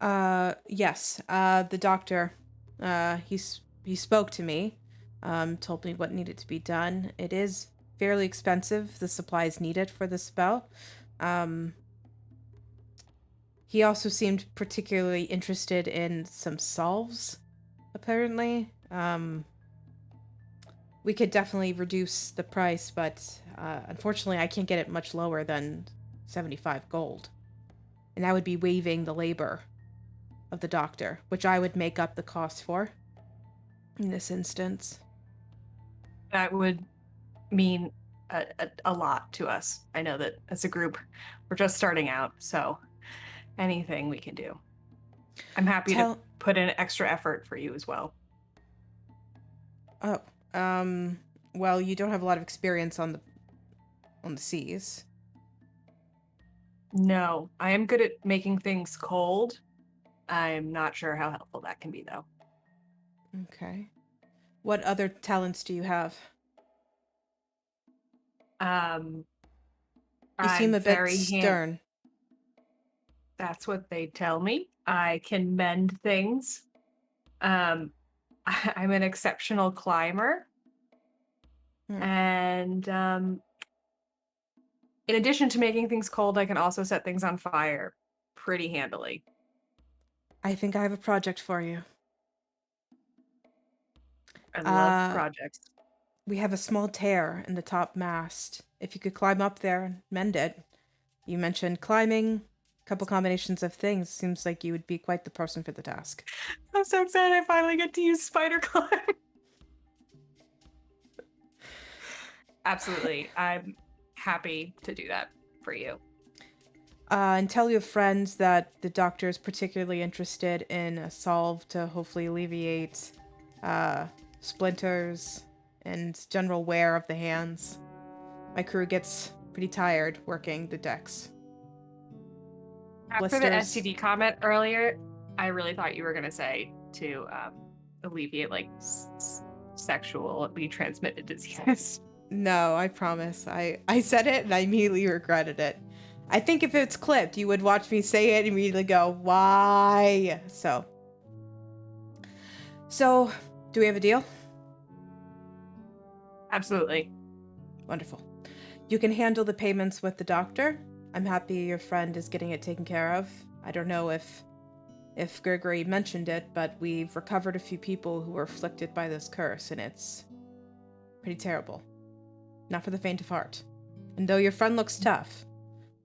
Yes. The doctor, he spoke to me, told me what needed to be done. It is fairly expensive, the supplies needed for the spell. He also seemed particularly interested in some salves, apparently. We could definitely reduce the price, but unfortunately I can't get it much lower than 75 gold. And that would be waiving the labor of the doctor, which I would make up the cost for in this instance. That would mean a lot to us. I know that as a group, we're just starting out, so anything we can do. I'm happy to put in extra effort for you as well. Oh, well, you don't have a lot of experience on the seas. No, I am good at making things cold. I'm not sure how helpful that can be, though. Okay. What other talents do you have? You seem a bit stern. That's what they tell me. I can mend things. I'm an exceptional climber. And in addition to making things cold, I can also set things on fire pretty handily. I think I have a project for you. I love projects. We have a small tear in the top mast. If you could climb up there and mend it. You mentioned climbing, a couple combinations of things. Seems like you would be quite the person for the task. I'm so excited I finally get to use spider climb. Absolutely. I'm happy to do that for you. And tell your friends that the doctor is particularly interested in a salve to hopefully alleviate splinters and general wear of the hands. My crew gets pretty tired working the decks. After the STD comment earlier, I really thought you were going to say to alleviate like sexually transmitted diseases. No, I promise. I said it and I immediately regretted it. I think if it's clipped, you would watch me say it and immediately go, why? So, do we have a deal? Absolutely. Wonderful. You can handle the payments with the doctor. I'm happy your friend is getting it taken care of. I don't know if Gregory mentioned it, but we've recovered a few people who were afflicted by this curse, and it's pretty terrible. Not for the faint of heart. And though your friend looks tough,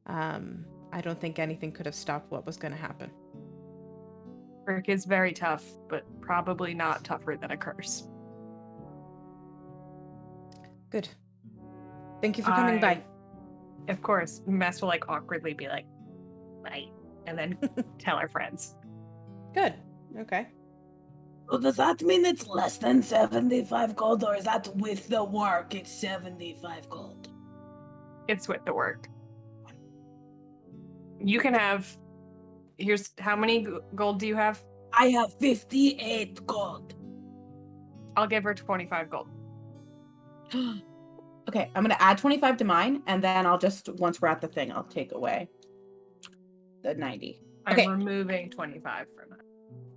I don't think anything could have stopped what was going to happen. Rick is very tough, but probably not tougher than a curse. Good. Thank you for coming by. Of course, Mess will awkwardly be like, bye, and then tell our friends. Good. Okay. So does that mean it's less than 75 gold, or is that with the work it's 75 gold? It's with the work. You can have. Here's how many gold do you have? I have 58 gold. I'll give her 25 gold. Okay, I'm gonna add 25 to mine, and then I'll just, once we're at the thing, I'll take away the 90. Okay. I'm removing 25 from it.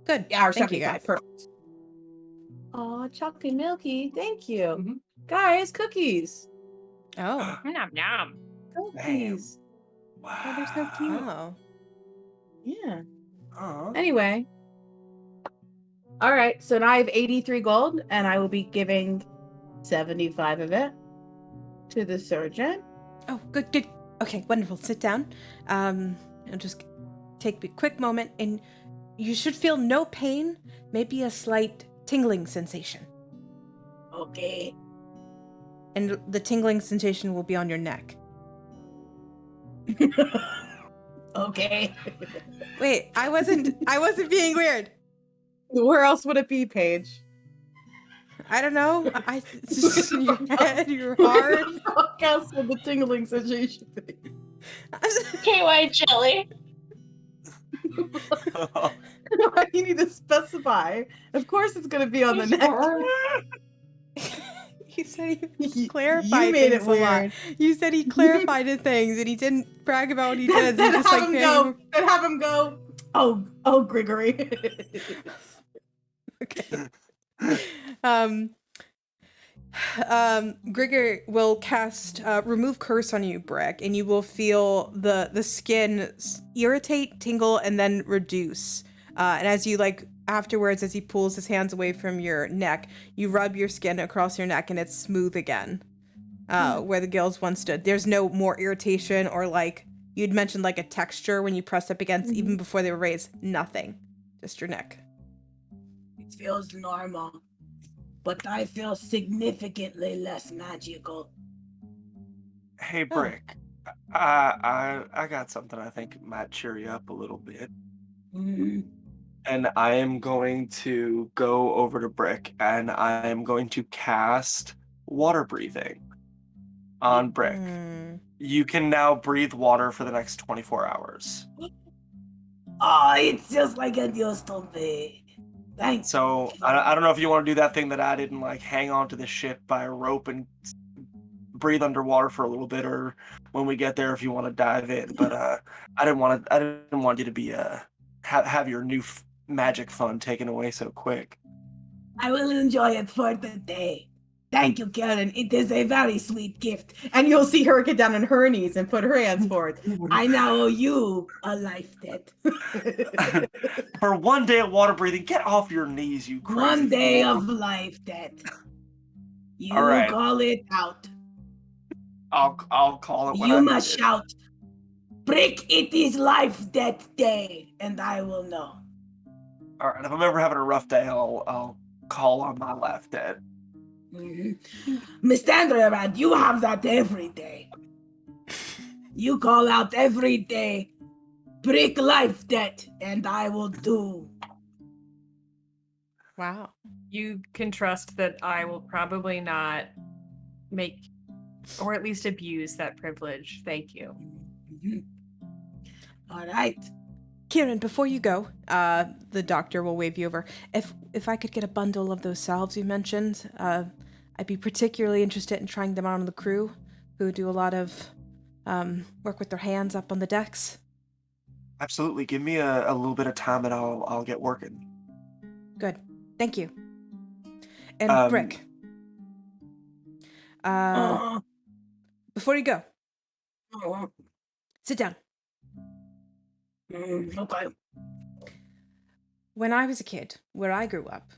Good. Yeah, or Thank you, 75. guys. Perfect. Oh, chocolate milky. Thank you. Guys, cookies. Oh. Nom nom. Cookies. Wow. Oh, they're so cute. Oh. Yeah. Aw. Anyway. All right, so now I have 83 gold, and I will be giving 75 of it to the surgeon. Oh, good. Okay, wonderful. Sit down. I'll just take a quick moment, and you should feel no pain, maybe a slight tingling sensation. Okay. And the tingling sensation will be on your neck. Okay. Wait, I wasn't being weird. Where else would it be, Paige? I don't know. It's just in your head, your heart. What else would the tingling sensation be? KY jelly. Why do you need to specify? Of course it's going to be on the neck. You said he clarified You made things it a lot. weird. You said he clarified the things, and he didn't brag about what he did. Then He just have him go. Then have him go. Oh, Gregory. Okay. Grigor will cast remove curse on you, Brick, and you will feel the skin irritate, tingle, and then reduce. And as you afterwards, as he pulls his hands away from your neck, you rub your skin across your neck, and it's smooth again. Where the gills once stood. There's no more irritation or you'd mentioned a texture when you pressed up against even before they were raised. Nothing. Just your neck. It feels normal, but I feel significantly less magical. Hey, Brick. I got something I think might cheer you up a little bit. And I am going to go over to Brick, and I am going to cast water breathing on Brick. You can now breathe water for the next 24 hours. Oh, it's just like it used to be. Thanks. So I don't know if you want to do that thing that I did and hang on to the ship by a rope and breathe underwater for a little bit, or when we get there if you want to dive in. But I didn't want you to be have your new magic fun taken away so quick. I will enjoy it for the day. Thank you, Karen. It is a very sweet gift. And you'll see her get down on her knees and put her hands forward. I now owe you a life debt. For one day of water breathing, get off your knees, you crazy. One day of life debt. You All right. call it out. I'll call it when You I must need it. shout, Brick, it is life debt day, and I will know. All right, if I'm ever having a rough day, I'll call on my life debt. Mr. Andrerad, you have that every day. You call out every day, Brick life debt, and I will do. Wow. You can trust that I will probably not make, or at least abuse that privilege. Thank you. All right. Kieran, before you go, the doctor will wave you over. If I could get a bundle of those salves you mentioned, I'd be particularly interested in trying them out on the crew, who do a lot of work with their hands up on the decks. Absolutely. Give me a little bit of time and I'll get working. Good. Thank you. And Brick. Before you go, sit down. Okay. When I was a kid, where I grew up,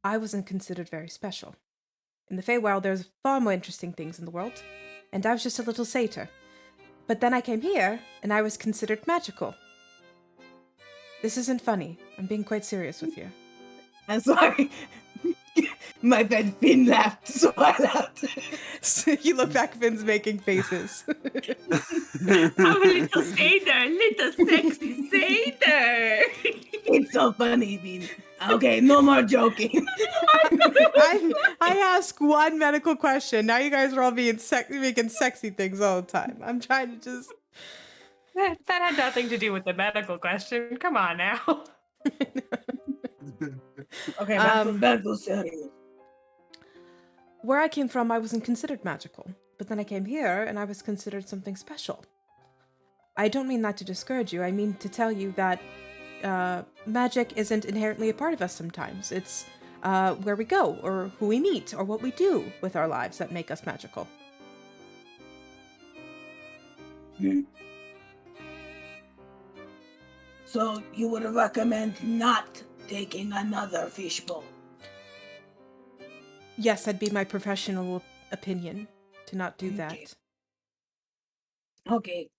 I wasn't considered very special. In the Feywild, there's far more interesting things in the world, and I was just a little satyr. But then I came here, and I was considered magical. This isn't funny. I'm being quite serious with you. I'm sorry. My friend Finn laughed, so I laughed. So you look back, Finn's making faces. I'm a little satyr, little sexy satyr. It's so funny, Finn. Okay, no more joking. I ask one medical question. Now you guys are all being making sexy things all the time. I'm trying to just... That had nothing to do with the medical question. Come on now. Okay, back to serious. Where I came from, I wasn't considered magical. But then I came here, and I was considered something special. I don't mean that to discourage you. I mean to tell you that magic isn't inherently a part of us sometimes. It's where we go, or who we meet, or what we do with our lives that make us magical. So you would recommend not taking another fishbowl? Yes, that'd be my professional opinion, to not do that. Okay.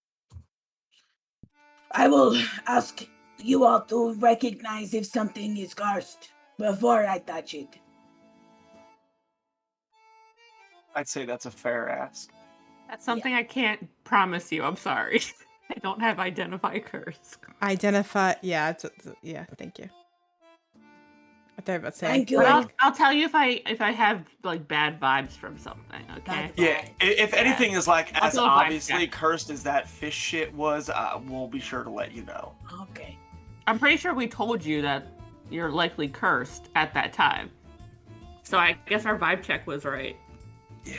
I will ask you all to recognize if something is cursed before I touch it. I'd say that's a fair ask. That's something I can't promise you. I'm sorry. I don't have identify curse. Identify, yeah, thank you. I thought about saying. Thank you. But I'll tell you if I have like bad vibes from something. Okay. Yeah, if anything is like I'll as go vibe obviously check. cursed as that fish shit was, we'll be sure to let you know. Okay. I'm pretty sure we told you that you're likely cursed at that time. So I guess our vibe check was right. Yeah.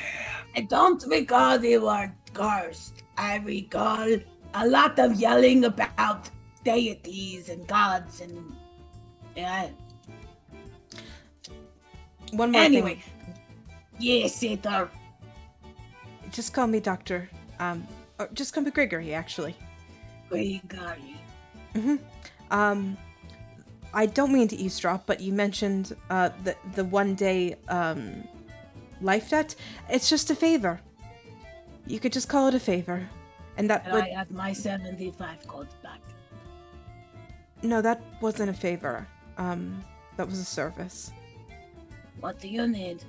I don't recall the word cursed. I recall a lot of yelling about deities and gods and One more anyway. thing. Yes, Satyr. Just call me Doctor. Or just call me Gregory, actually. Gregory. I don't mean to eavesdrop, but you mentioned the 1 day life debt. It's just a favor. You could just call it a favor, and that would. I have my 75 gold back. No, that wasn't a favor. That was a service. What do you need?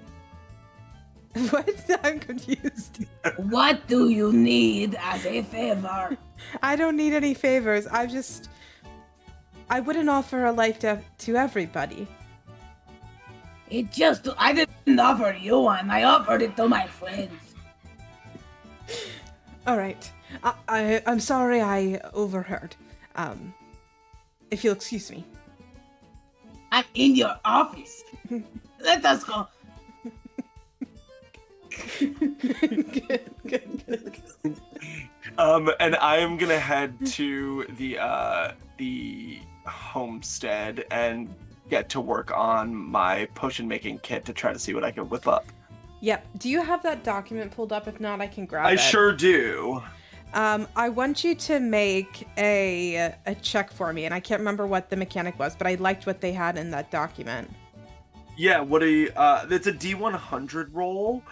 What? I'm confused. What do you need as a favor? I don't need any favors. I wouldn't offer a life debt to everybody. I didn't offer you one. I offered it to my friends. All right. I'm sorry I overheard. If you'll excuse me. I'm in your office. Let us go. Good. And I am gonna head to the homestead and get to work on my potion making kit to try to see what I can whip up. Yep. Do you have that document pulled up? If not, I can grab it. I sure do. I want you to make a check for me, and I can't remember what the mechanic was, but I liked what they had in that document. Yeah, it's a D100 roll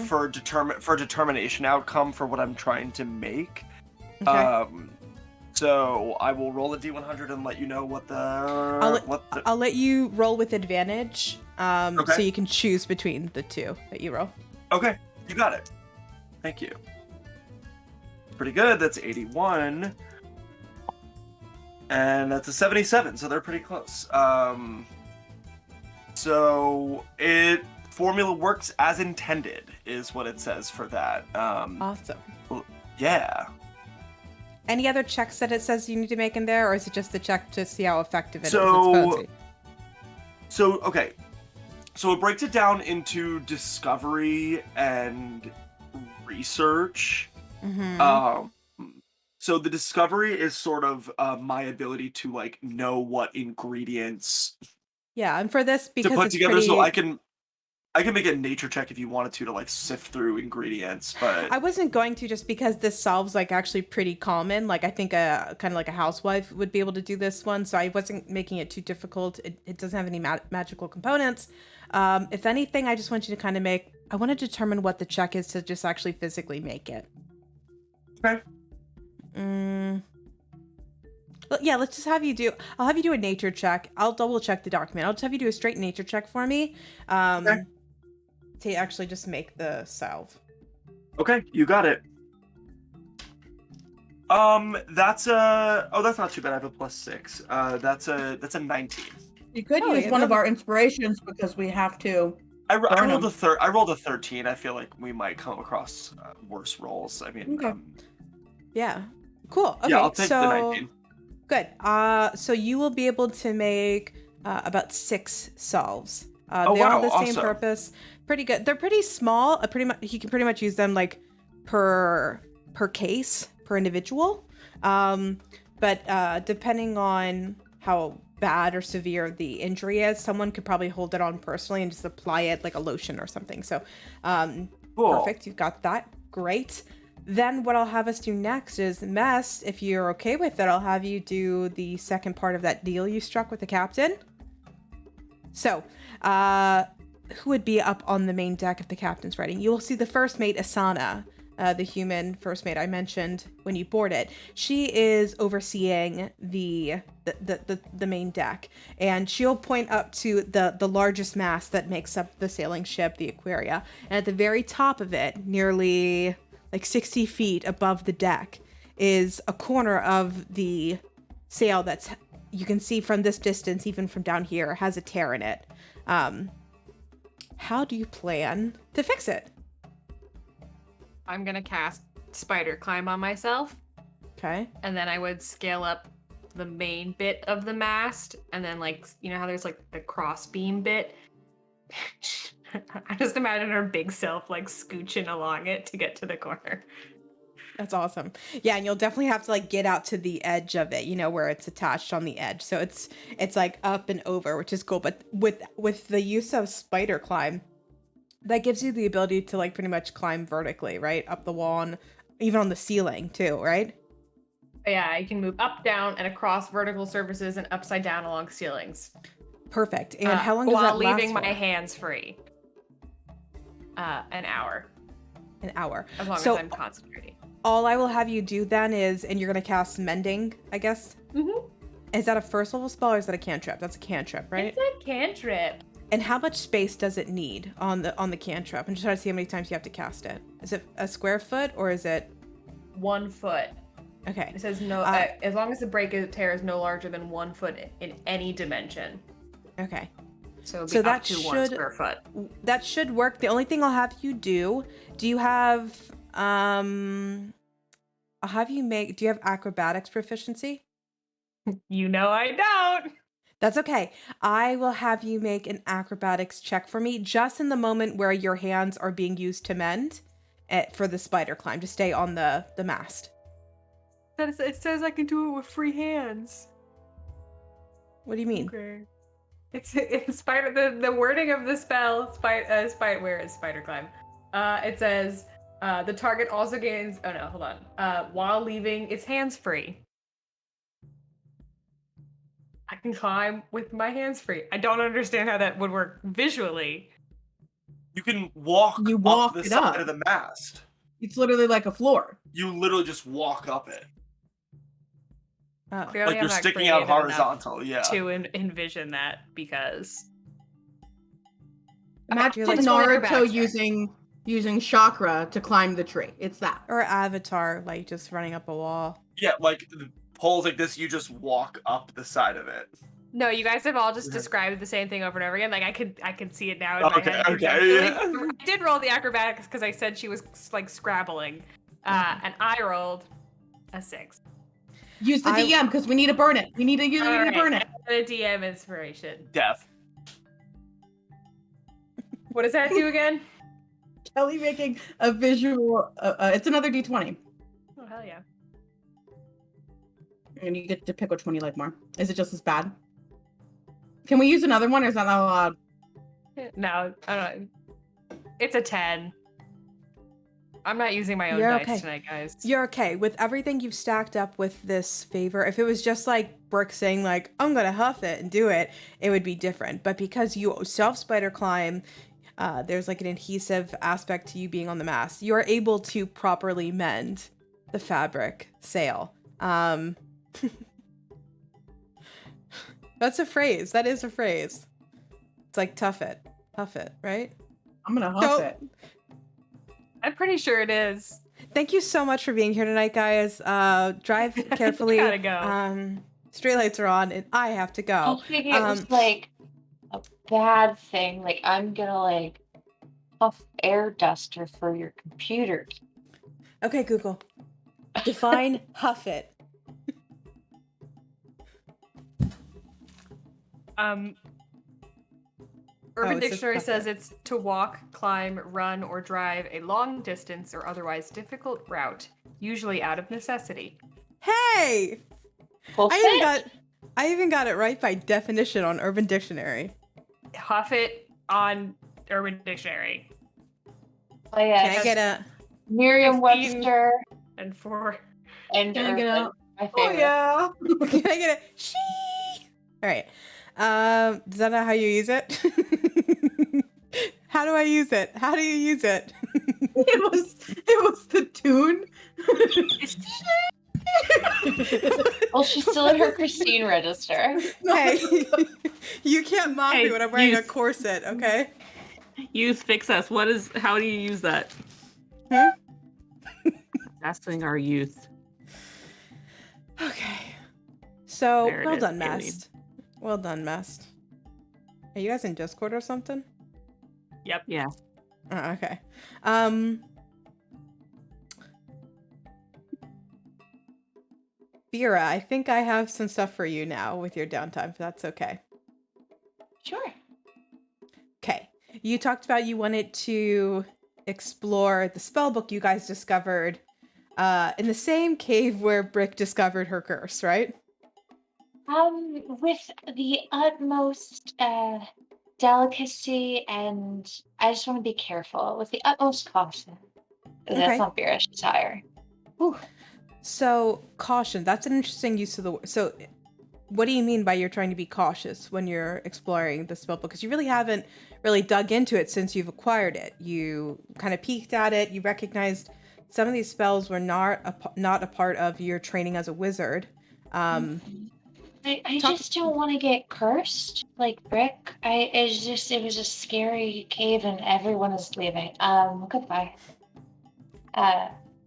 for determination outcome for what I'm trying to make. Okay. So I will roll a D100 and let you know what the I'll let you roll with advantage. Okay. So you can choose between the two that you roll. Okay, you got it. Thank you. Pretty good. That's 81. And that's a 77, so they're pretty close. So formula works as intended is what it says for that. Awesome. Yeah. Any other checks that it says you need to make in there, or is it just the check to see how effective it is? It's So, supposed okay. So it breaks it down into discovery and research. Mm-hmm. So the discovery is sort of my ability to like know what ingredients Yeah, and for this, because to put it's together, pretty... so I can make a nature check if you wanted to like sift through ingredients, but I wasn't going to, just because this solves like actually pretty common. Like I think a kind of like a housewife would be able to do this one, so I wasn't making it too difficult. It doesn't have any magical components. If anything, I just want you to kind of I want to determine what the check is to just actually physically make it. okay. Well, yeah, let's just have you do... I'll have you do a nature check. I'll double check the document. I'll just have you do a straight nature check for me. Okay. To actually just make the salve. Okay, you got it. That's not too bad. I have a +6. That's a 19. You could Oh, use yeah, one of that- our inspirations because we have to. I Burn rolled 'em. I rolled a 13. I feel like we might come across worse rolls. I mean, Okay. Yeah. Cool. Okay, yeah, I'll take so... the 19. Good. So you will be able to make about 6 salves. They're all wow, the same awesome. purpose. Pretty good. They're pretty small. Pretty much, you can pretty much use them like per case, per individual. But depending on how bad or severe the injury is, someone could probably hold it on personally and just apply it like a lotion or something. So, Cool. perfect. You've got that. Great. Then what I'll have us do next is, Mess, if you're okay with it, I'll have you do the second part of that deal you struck with the captain. So, who would be up on the main deck if the captain's writing? You will see the first mate, Asana, the human first mate I mentioned when you board it. She is overseeing the main deck, and she'll point up to the largest mast that makes up the sailing ship, the Aquaria. And at the very top of it, nearly like 60 feet above the deck, is a corner of the sail that's, you can see from this distance, even from down here, has a tear in it. How do you plan to fix it? I'm gonna cast Spider Climb on myself, Okay. and then I would scale up the main bit of the mast, and then like, you know how there's like the cross beam bit? I just imagine her big self like scooching along it to get to the corner. That's awesome. Yeah, and you'll definitely have to like get out to the edge of it, you know, where it's attached on the edge. So it's like up and over, which is cool. But with the use of Spider Climb, that gives you the ability to like pretty much climb vertically, right? Up the wall and even on the ceiling too, right? Yeah, I can move up, down, and across vertical surfaces and upside down along ceilings. Perfect. And how long does while that last leaving my for? hands free? An hour, An hour. as long So as I'm concentrating. all I will have you do then is, and you're gonna cast Mending, I guess. Mm-hmm. Is that a first level spell or is that a cantrip? That's a cantrip, right? It's a cantrip. And how much space does it need on the cantrip? I'm just trying to see how many times you have to cast it. Is it a square foot or is it 1 foot. okay? It says no, as long as the break or tear is no larger than 1 foot in any dimension. Okay. So, So up that to 1 should- square foot. That should work. The only thing I'll have you do you have I'll have you make, do you have acrobatics proficiency? You know I don't. That's okay. I will have you make an acrobatics check for me just in the moment where your hands are being used to mend for the spider climb to stay on the mast. It says I can do it with free hands. What do you mean? Okay. It's spider. The wording of the spell, where is spider climb? It says the target also gains. Oh no, hold on. While leaving its hands free. I can climb with my hands free. I don't understand how that would work visually. You can walk You up walk the it side up. of the mast. It's literally like a floor. You literally just walk up it. Oh. Clearly, Like I'm you're not sticking out creative enough horizontal, yeah. to envision that because. Imagine like- Naruto using chakra to climb the tree. It's that. Or Avatar, like just running up a wall. Yeah, like the poles like this, you just walk up the side of it. No, you guys have all just described the same thing over and over again. Like I can see it now in my head. Okay. I did roll the acrobatics because I said she was like scrabbling, and I rolled a 6. Use the DM because we need to burn it. We need to burn it. The DM inspiration. Death. What does that do again? Kelly making a visual. It's another D20. Oh, hell yeah. And you get to pick which one you like more. Is it just as bad? Can we use another one or is that not allowed? No, I don't know. It's a 10. I'm not using my own You're dice okay. tonight, guys. You're okay. With everything you've stacked up with this favor, if it was just like Brooke saying like, I'm going to huff it and do it, it would be different. But because you self-spider climb, there's like an adhesive aspect to you being on the mast. You are able to properly mend the fabric sail. That's a phrase. That is a phrase. It's like tough it, right? I'm going to huff it. I'm pretty sure it is. Thank you so much for being here tonight, guys. Drive carefully. Gotta go. Street lights are on, and I have to I go. think it was like a bad thing. Like, I'm gonna like puff air duster for your computer. Okay, Google. Define huff it. Urban it says Dictionary puff says it. it's to walk, climb, run, or drive a long distance or otherwise difficult route, usually out of necessity. Hey! Puff it? I even got it right by definition on Urban Dictionary. Huff it on Urban Dictionary. Oh, yes. Can I get a... Merriam-Webster And for and Can I get Urban, a- my Oh, favorite. yeah. Can I get a... Shee! All right. Is that not how you use it? How do I use it? How do you use it? It was the tune. Well, she's still in her Christine register. Hey, you can't mock me Hey, when I'm wearing a youth. corset, okay? Youth, fix us. How do you use that? Huh? Asking our youth. Okay. So, There it well is, done, Haley. Mast. Well done, Mast. Are you guys in Discord or something? Yep. Yeah. Okay. Vera, I think I have some stuff for you now with your downtime, if that's okay. Sure. Okay. You talked about you wanted to explore the spell book you guys discovered in the same cave where Brick discovered her curse, right? With the utmost delicacy, and I just want to be careful with the utmost caution. Okay. That's not Vera, she's higher. Whew. So, caution, that's an interesting use of the word. So, what do you mean by you're trying to be cautious when you're exploring the spell book? Because you really haven't really dug into it since you've acquired it. You kind of peeked at it, you recognized some of these spells were not a part of your training as a wizard. I just don't want to get cursed like Brick. It was a scary cave and everyone is leaving. Goodbye.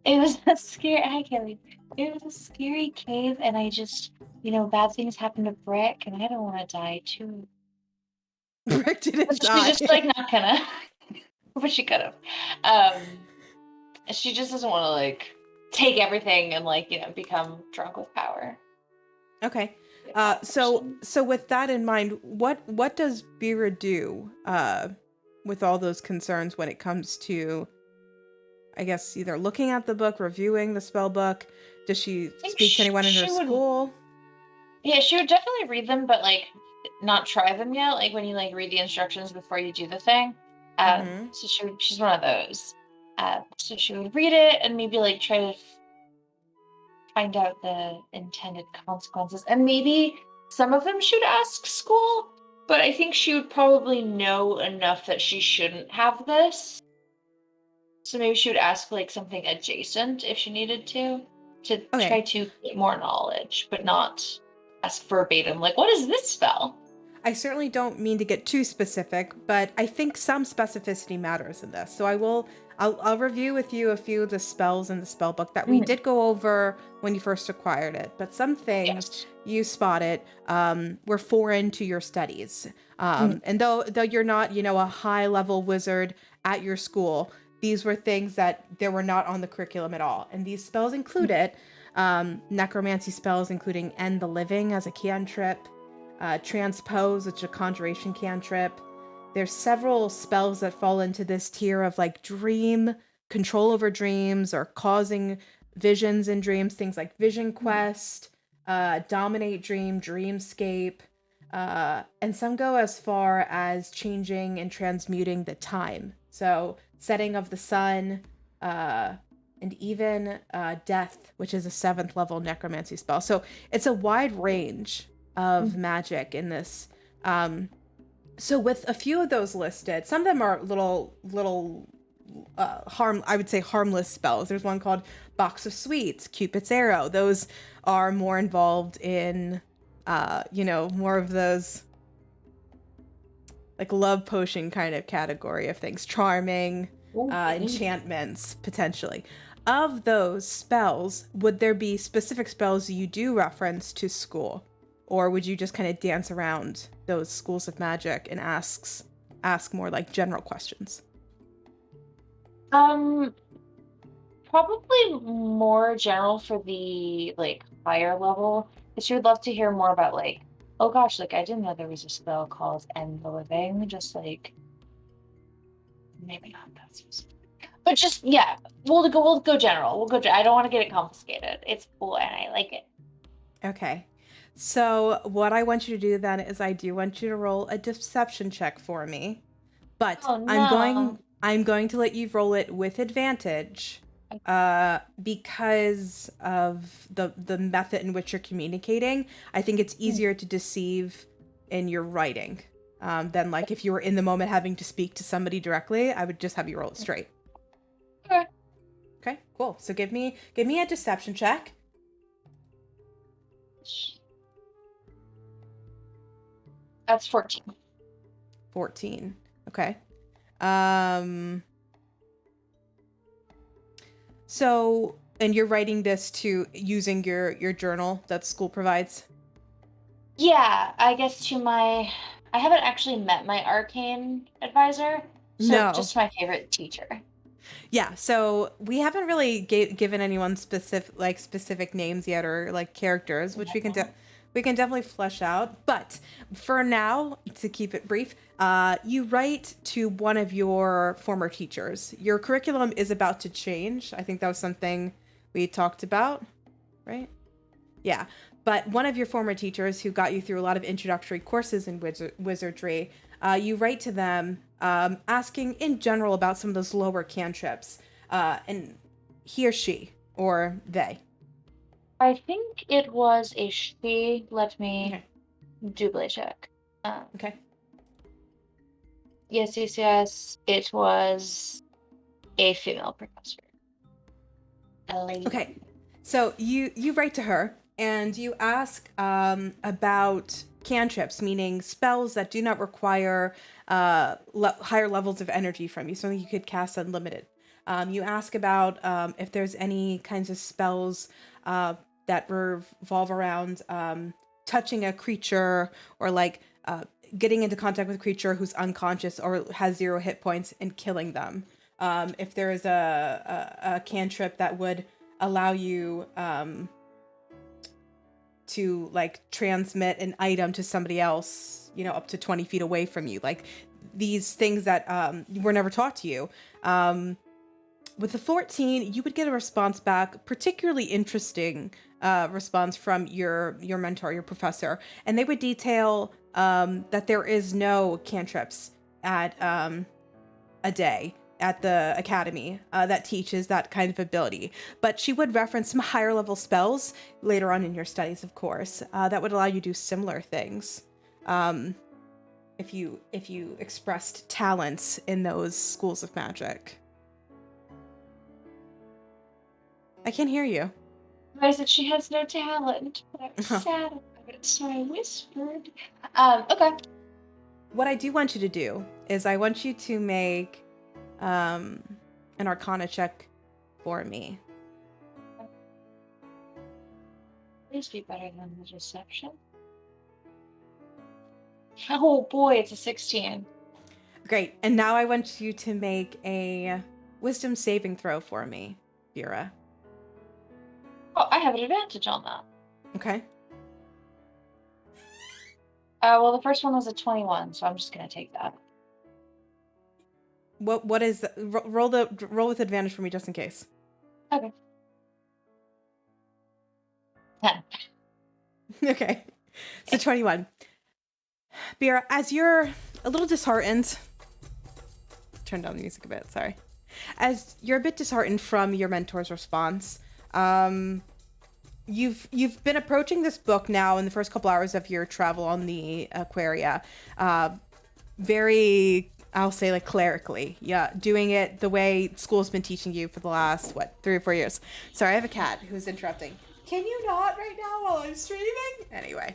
It was a scary. Hi, Kelly. It was a scary cave, and I just, bad things happened to Brick, and I don't want to die too. Brick didn't But die. she's just like not gonna. But she could have. She just doesn't want to like take everything and become drunk with power. Okay. So with that in mind, what does Vera do with all those concerns when it comes to, I guess, either looking at the book, reviewing the spell book? Does she speak to anyone in her school? Yeah, she would definitely read them, but not try them yet. Like when you read the instructions before you do the thing. So she's one of those. So she would read it and maybe try to find out the intended consequences, and maybe some of them should ask school. But I think she would probably know enough that she shouldn't have this. So maybe she would ask something adjacent if she needed to try to get more knowledge, but not ask verbatim, what is this spell? I certainly don't mean to get too specific, but I think some specificity matters in this. So I'll review with you a few of the spells in the spell book that we did go over when you first acquired it, but some things you spotted were foreign to your studies. And though you're not, a high level wizard at your school, these were things that they were not on the curriculum at all. And these spells included necromancy spells, including End the Living as a cantrip, Transpose, which is a conjuration cantrip. There's several spells that fall into this tier of like dream, control over dreams, or causing visions in dreams, things like Vision Quest, Dominate Dream, Dreamscape, and some go as far as changing and transmuting the time. So Setting of the Sun, and even Death, which is a 7th level necromancy spell. So it's a wide range of magic in this. So with a few of those listed, some of them are little I would say harmless spells. There's one called Box of Sweets, Cupid's Arrow. Those are more involved in, more of those like love potion kind of category of things. Charming, enchantments, potentially. Of those spells, would there be specific spells you do reference to school? Or would you just kind of dance around those schools of magic and ask more like general questions? Probably more general for the like higher level. But she would love to hear more about like, oh gosh, like I didn't know there was a spell called End the Living. Just like maybe not that specific. But just yeah, we'll go general. I don't want to get it confiscated. It's cool and I like it. Okay. So what I want you to do then is I do want you to roll a deception check for me. But Oh, no. I'm going to let you roll it with advantage because of the method in which you're communicating. I think it's easier to deceive in your writing than like if you were in the moment having to speak to somebody directly. I would just have you roll it straight. Okay. Okay, cool. So give me a deception check. That's 14. 14. Okay. So, and you're writing this using your journal that school provides? Yeah, I guess I haven't actually met my arcane advisor, so No. just my favorite teacher. Yeah, so we haven't really given anyone specific names yet or like characters, which we can definitely flesh out. But for now, to keep it brief, you write to one of your former teachers. Your curriculum is about to change. I think that was something we talked about, right? Yeah. But one of your former teachers who got you through a lot of introductory courses in wizardry, you write to them asking in general about some of those lower cantrips. And he or she, or they. I think it was a she. Let me double check. Okay. Yes. It was a female professor. A lady. Okay. So you write to her and you ask about cantrips, meaning spells that do not require higher levels of energy from you, so you could cast unlimited. You ask about if there's any kinds of spells that revolve around touching a creature or like getting into contact with a creature who's unconscious or has 0 hit points and killing them. If there is a cantrip that would allow you to like transmit an item to somebody else, up to 20 feet away from you, like these things that were never taught to you. With the 14, you would get a response back, particularly interesting response from your mentor, your professor, and they would detail that there is no cantrips at a day at the academy that teaches that kind of ability. But she would reference some higher level spells later on in your studies, of course, that would allow you to do similar things. If you expressed talents in those schools of magic. I can't hear you. I said she has no talent. I was sad about it, so I whispered. Okay. What I do want you to do is I want you to make an Arcana check for me. Please be better than the deception. Oh boy, it's a 16. Great. And now I want you to make a wisdom saving throw for me, Vera. Oh, I have an advantage on that. Okay. Well, the first one was a 21, so I'm just gonna take that. What is roll with advantage for me just in case. Okay. 10. Okay. So 21. Bira, as you're a little disheartened, turn down the music a bit, sorry. As you're a bit disheartened from your mentor's response, you've been approaching this book now in the first couple hours of your travel on the Aquaria, very, I'll say, like, clerically. Yeah, doing it the way school's been teaching you for the last, 3 or 4 years. Sorry, I have a cat who's interrupting. Can you not right now while I'm streaming? Anyway.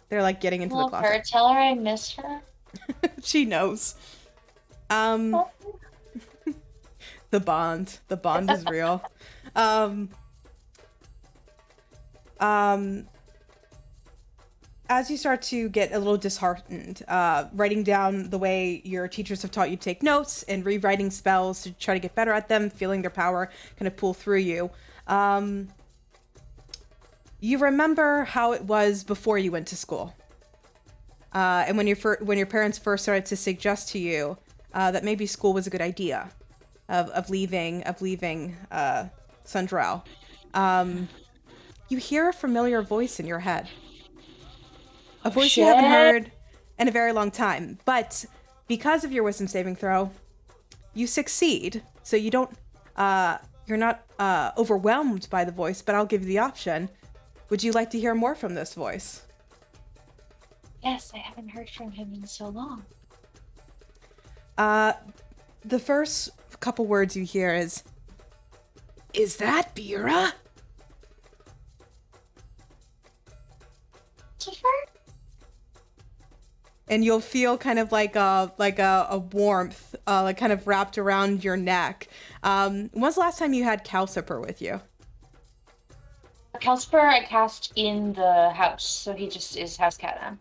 They're, like, getting into the closet. Her, tell her I miss her. She knows. The bond is real. As you start to get a little disheartened, writing down the way your teachers have taught you to take notes and rewriting spells to try to get better at them, feeling their power kind of pull through you. You remember how it was before you went to school. And when your parents first started to suggest to you that maybe school was a good idea of leaving Sundrel, you hear a familiar voice in your head. A voice you haven't heard in a very long time. But because of your wisdom saving throw, you succeed. So you don't, you're not overwhelmed by the voice, but I'll give you the option. Would you like to hear more from this voice? Yes, I haven't heard from him in so long. The first couple words you hear is that Bira? And you'll feel kind of like a warmth, like kind of wrapped around your neck. When was the last time you had Calciper with you? Calciper I cast in the house, so he just is house cat now.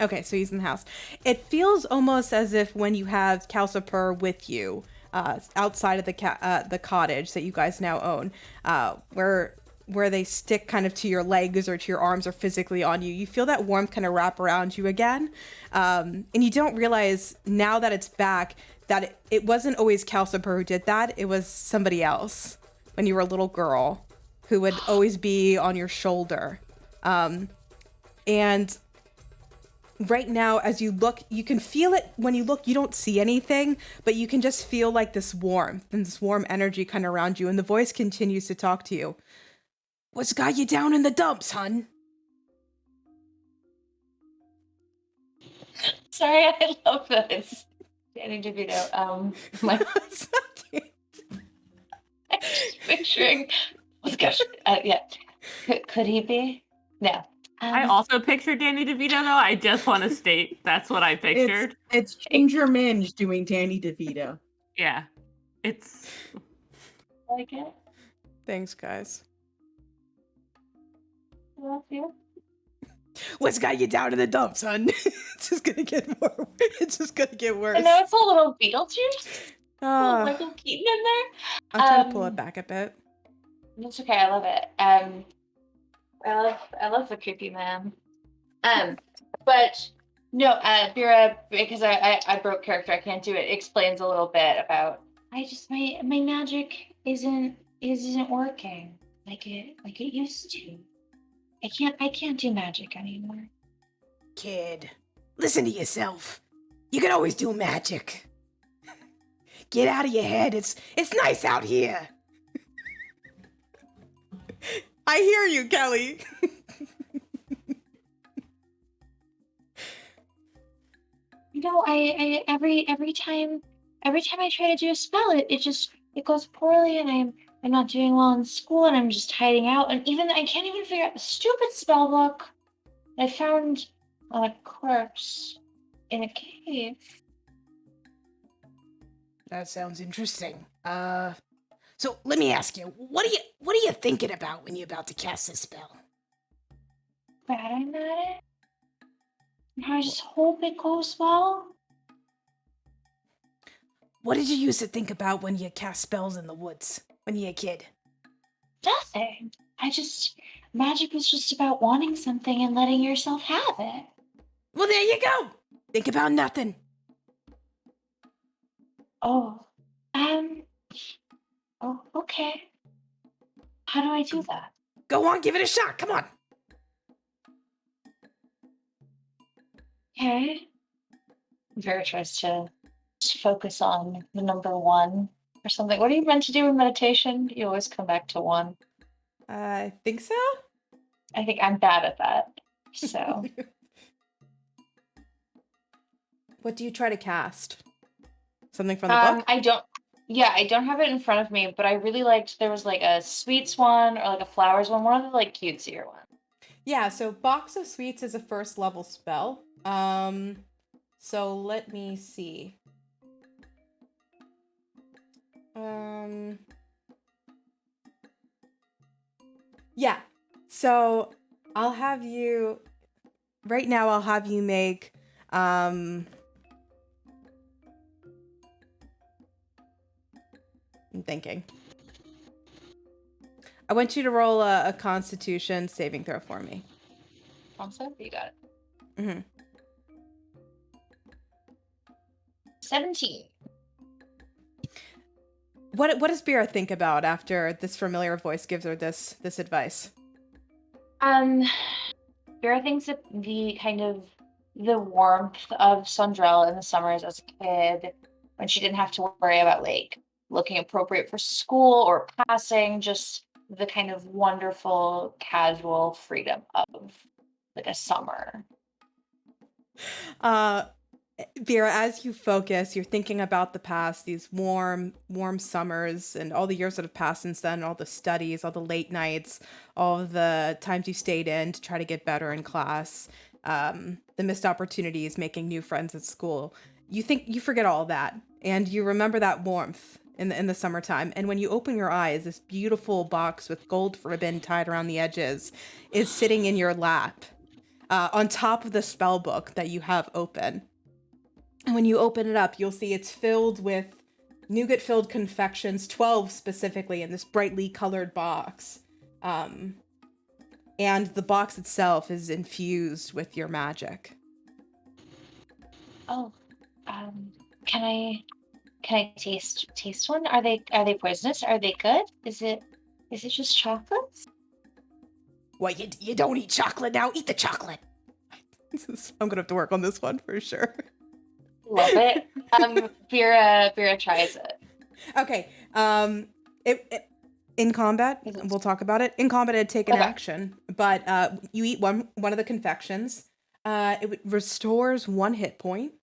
Okay, so he's in the house. It feels almost as if when you have Calciper with you, outside of the cottage that you guys now own, where they stick kind of to your legs or to your arms or physically on you, you feel that warmth kind of wrap around you again. And you don't realize now that it's back that it wasn't always Calciper who did that. It was somebody else when you were a little girl who would always be on your shoulder. And right now, as you look, you can feel it. When you look, you don't see anything, but you can just feel like this warmth and this warm energy kind of around you. And the voice continues to talk to you. What's got you down in the dumps, hun? Sorry, I love that it's Danny DeVito. I'm just picturing. Oh gosh, yeah. Could he be? No. I also pictured Danny DeVito, though. I just want to state that's what I pictured. It's Ginger Minge doing Danny DeVito. Yeah. It's... I like it. Thanks, guys. I love you. What's got you down in the dumps, son? It's just gonna get more. It's just gonna get worse. I know it's a little Beetlejuice. A little Michael Keaton in there. I'll try to pull it back a bit. It's okay. I love it. I love the creepy man. But no, Vera, because I broke character, I can't do it. Explains a little bit about my magic isn't working like it used to. I can't do magic anymore. Kid, listen to yourself. You can always do magic. Get out of your head. It's nice out here. I hear you, Kelly. You know, I every time I try to do a spell, it goes poorly, and I'm not doing well in school, and I'm just hiding out, and I can't even figure out the stupid spell book. I found a corpse in a cave. That sounds interesting. So let me ask you, what are you thinking about when you're about to cast this spell? Bad I'm at it. I just hope it goes well. What did you used to think about when you cast spells in the woods when you were a kid? Nothing. Magic was just about wanting something and letting yourself have it. Well, there you go. Think about nothing. Oh, oh, okay. How do I do that? Go on, give it a shot. Come on. Okay. Vera tries to just focus on the number 1 or something. What are you meant to do in meditation? You always come back to 1. I think so. I think I'm bad at that. So. What do you try to cast? Something from the book? I don't have it in front of me, but I really liked, there was like a sweets one or like a flowers one of the like cutesier ones. Yeah, so Box of Sweets is a first level spell. So let me see. Yeah. So I'll have you right now I'll have you make I'm thinking. I want you to roll a Constitution saving throw for me. Also, you got it. Mm-hmm. 17. What does Vera think about after this familiar voice gives her this advice? Vera thinks that the kind of the warmth of Sundrell in the summers as a kid, when she didn't have to worry about like looking appropriate for school or passing, just the kind of wonderful casual freedom of like a summer. Vera, as you focus, you're thinking about the past, these warm summers and all the years that have passed since then, all the studies, all the late nights, all the times you stayed in to try to get better in class, the missed opportunities, making new friends at school. You forget all that, and you remember that warmth in the summertime. And when you open your eyes, this beautiful box with gold ribbon tied around the edges is sitting in your lap, on top of the spell book that you have open. And when you open it up, you'll see it's filled with nougat-filled confections, 12 specifically, in this brightly colored box. And the box itself is infused with your magic. Oh, can I taste one? Are they poisonous? Are they good? Is it just chocolates? Well, you don't eat chocolate now. Eat the chocolate. I'm gonna have to work on this one for sure. Love it. Vera tries it. Okay. In combat, we'll talk about it. In combat, it'd take an action, but you eat one of the confections. It restores 1 hit point.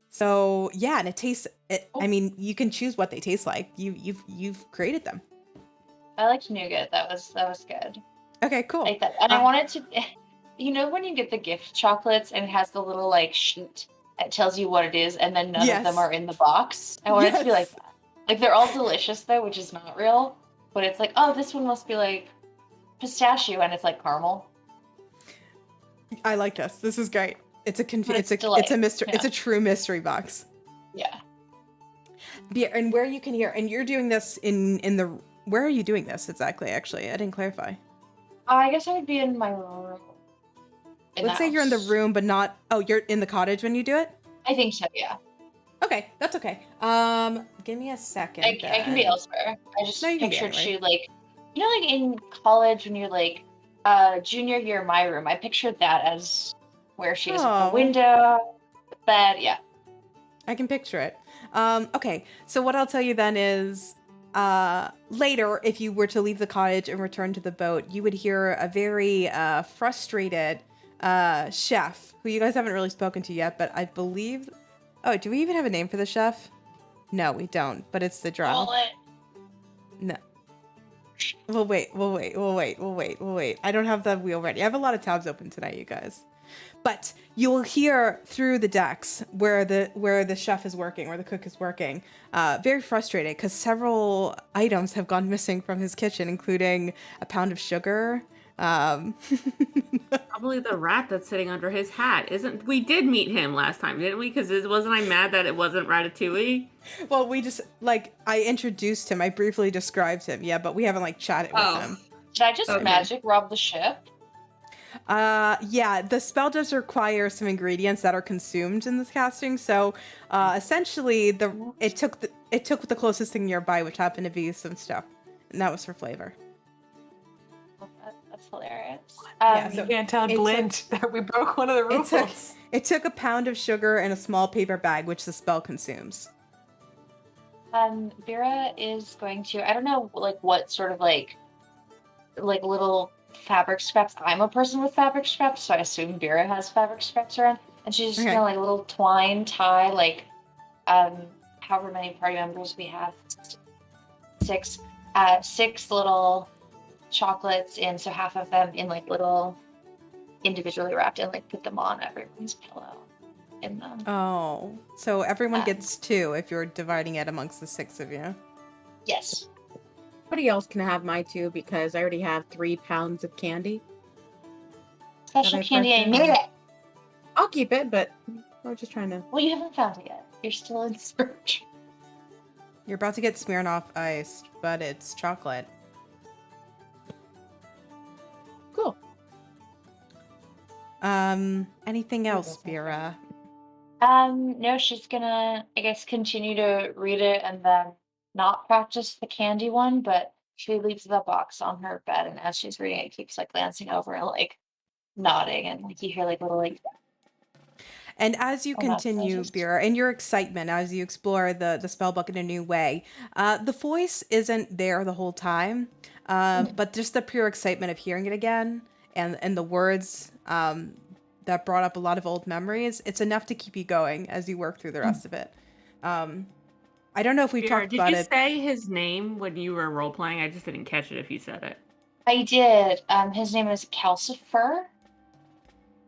So yeah, and it tastes. I mean, you can choose what they taste like. You've created them. I liked nougat. That was good. Okay, cool. I like that, and I wanted to. You know when you get the gift chocolates and it has the little like sheet that tells you what it is, and then none of them are in the box. I wanted to be like that. Like they're all delicious though, which is not real, but it's like, oh, this one must be like pistachio, and it's like caramel. I like this. This is great. It's a mystery. Yeah. It's a true mystery box. Yeah. And where you can hear, and you're doing this in the. Where are you doing this exactly? Actually, I didn't clarify. I guess I would be in my room. Let's say you're in the room, but not. Oh, you're in the cottage when you do it? I think so, yeah. Okay, that's okay. Give me a second. I can be elsewhere. I just pictured anywhere. you like, you know, like in college when you're like, junior year in my room. I pictured that as where she is at the window, the bed. Yeah. I can picture it. Okay, so what I'll tell you then is, later, if you were to leave the cottage and return to the boat, you would hear a very frustrated chef, who you guys haven't really spoken to yet, but I believe... Oh, do we even have a name for the chef? No, we don't, but it's the drow. No. We'll wait. I don't have the wheel ready. I have a lot of tabs open tonight, you guys. But you'll hear through the decks where the chef is working, where the cook is working, very frustrated because several items have gone missing from his kitchen, including a pound of sugar, Probably the rat that's sitting under his hat. We did meet him last time, didn't we? Because wasn't I mad that it wasn't Ratatouille? Well, we just, I introduced him. I briefly described him. Yeah, but we haven't, chatted with him. Did I just magic rob the ship? Yeah, the spell does require some ingredients that are consumed in this casting. So, essentially, it took the closest thing nearby, which happened to be some stuff, and that was for flavor. That's hilarious. Yeah, so you can't tell Glint that we broke one of the rules. It took a pound of sugar and a small paper bag, which the spell consumes. Vera is going to, I don't know, what sort of, little fabric scraps. I'm a person with fabric scraps, so I assume Vera has fabric scraps around. And she's just gonna, little twine tie, however many party members we have. 6 little chocolates in, so half of them in, little individually wrapped, and, put them on everyone's pillow. In them. Oh, so everyone gets 2 if you're dividing it amongst the 6 of you. Yes. Somebody else can have my 2 because I already have 3 pounds of candy. Special candy, I made it! I'll keep it, but I was just trying to... Well, you haven't found it yet. You're still in search. You're about to get Smirnoff iced, but it's chocolate. Cool. Anything else, Vera? No, she's gonna, I guess, continue to read it and then not practice the candy one, but she leaves the box on her bed, and as she's reading it, keeps glancing over and nodding, and you hear little And as you continue, Vera, in your excitement as you explore the spell book in a new way, the voice isn't there the whole time, but just the pure excitement of hearing it again and the words that brought up a lot of old memories, it's enough to keep you going as you work through the rest of it. I don't know if we talked about it. Did you say his name when you were role-playing? I just didn't catch it if you said it. I did. His name is Calcifer.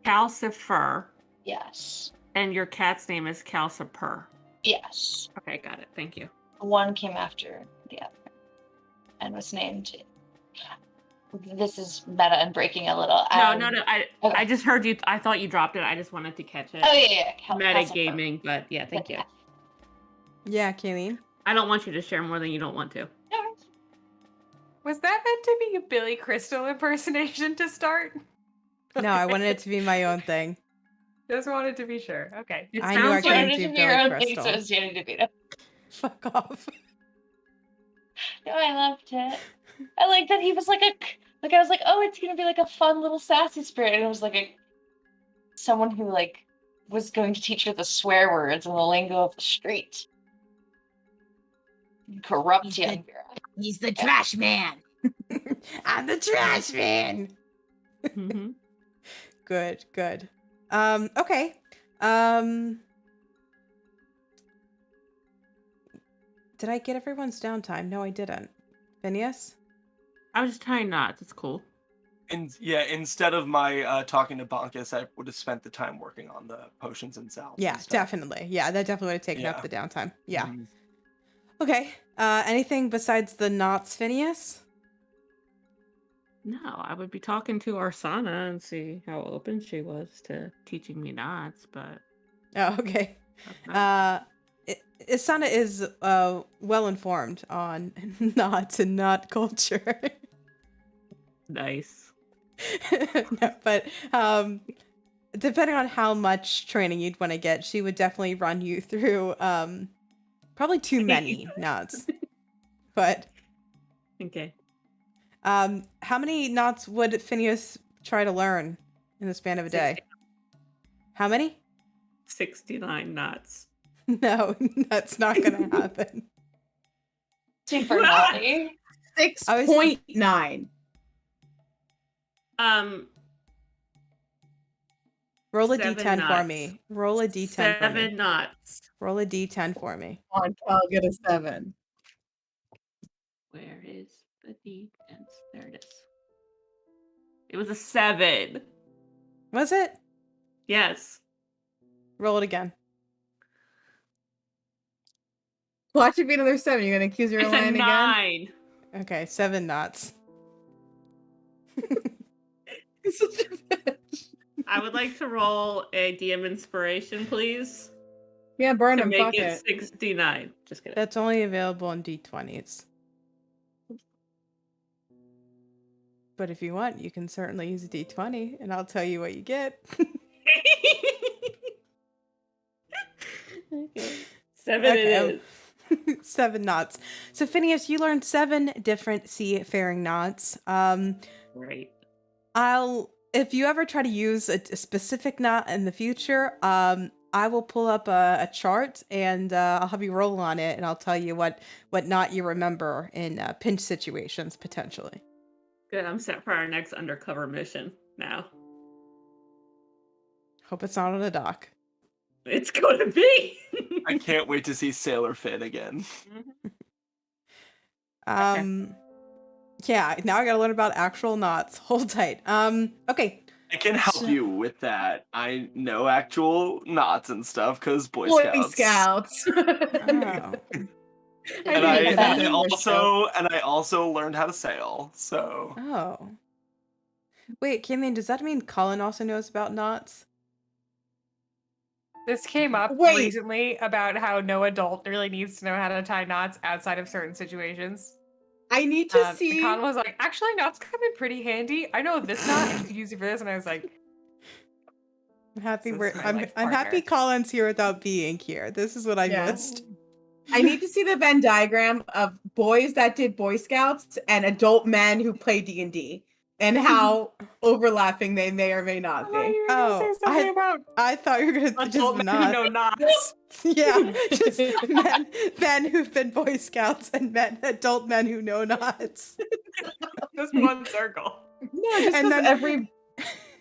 Calcifer. Yes. And your cat's name is Calcifer. Yes. Okay, got it. Thank you. One came after the other and was named... This is meta and breaking a little. No. I just heard you. I thought you dropped it. I just wanted to catch it. Oh, yeah. Meta gaming, but yeah, thank you. Yeah, Kayleen. I don't want you to share more than you don't want to. Was that meant to be a Billy Crystal impersonation to start? No, I wanted it to be my own thing. Just wanted to be sure. Okay. I knew I couldn't do Billy Crystal. So it's Danny DeVito. Fuck off. No, I loved it. I like that he was I was oh, it's gonna be a fun little sassy spirit, and it was someone who was going to teach her the swear words and the lingo of the street. Corrupt young Vera. He's the trash man. I'm the trash man. Mm-hmm. Good. Okay. Did I get everyone's downtime? No, I didn't. Phineas? I was just tying knots. It's cool. And yeah, instead of my talking to Bonkus, I would have spent the time working on the potions and salves. Yeah, definitely. Yeah, that definitely would have taken up the downtime. Yeah. Mhm. Okay. Anything besides the knots, Phineas? No, I would be talking to Arsana and see how open she was to teaching me knots, but... Oh, okay. Isana is well informed on knots and knot culture. Nice. No, but depending on how much training you'd want to get, she would definitely run you through probably too many knots. But okay. How many knots would Phineas try to learn in the span of a day? 60. How many? 69 knots. No, that's not gonna happen. Super naughty. 6.9. Roll a 7 d10 for knots. me. Roll a d10 for me. 7 knots. Roll a d10 for me. Come on, Cal, get a 7. Where is the d10? There it is. It was a 7. Was it? Yes. Roll it again. Watch it be another 7. You're gonna accuse your It's lying a again? 9. Okay, 7 knots. Such a bitch. I would like to roll a DM inspiration, please. Yeah, burn To him. make Fuck it it. 69. Just kidding. That's only available on D20s. But if you want, you can certainly use a D20, and I'll tell you what you get. Okay. 7 it is. 7 knots. So Phineas, you learned 7 different seafaring knots. Right. If you ever try to use a specific knot in the future, I will pull up a chart and I'll have you roll on it, and I'll tell you what knot you remember in pinch situations potentially. Good. I'm set for our next undercover mission now. Hope it's not on a dock. It's going to be. I can't wait to see Sailor Finn again. Yeah, now I gotta learn about actual knots. Hold tight. Okay. I can help you with that. I know actual knots and stuff because Boy Scouts. Oh. And I also learned how to sail. So. Oh. Wait, Kaylin, does that mean Colin also knows about knots? This came up recently about how no adult really needs to know how to tie knots outside of certain situations. I need to see. Colin was like, actually, knots come in pretty handy. I know this knot, and you could use it for this. And I was like, I'm happy This is my life I'm happy partner. Colin's here without being here. This is what I missed. I need to see the Venn diagram of boys that did Boy Scouts and adult men who play D&D, and how overlapping they may or may not be. Oh, I thought you were gonna adult just men not. who know knots. Yeah, just men who've been Boy Scouts and adult men who know knots. Just one circle. No, just And because then-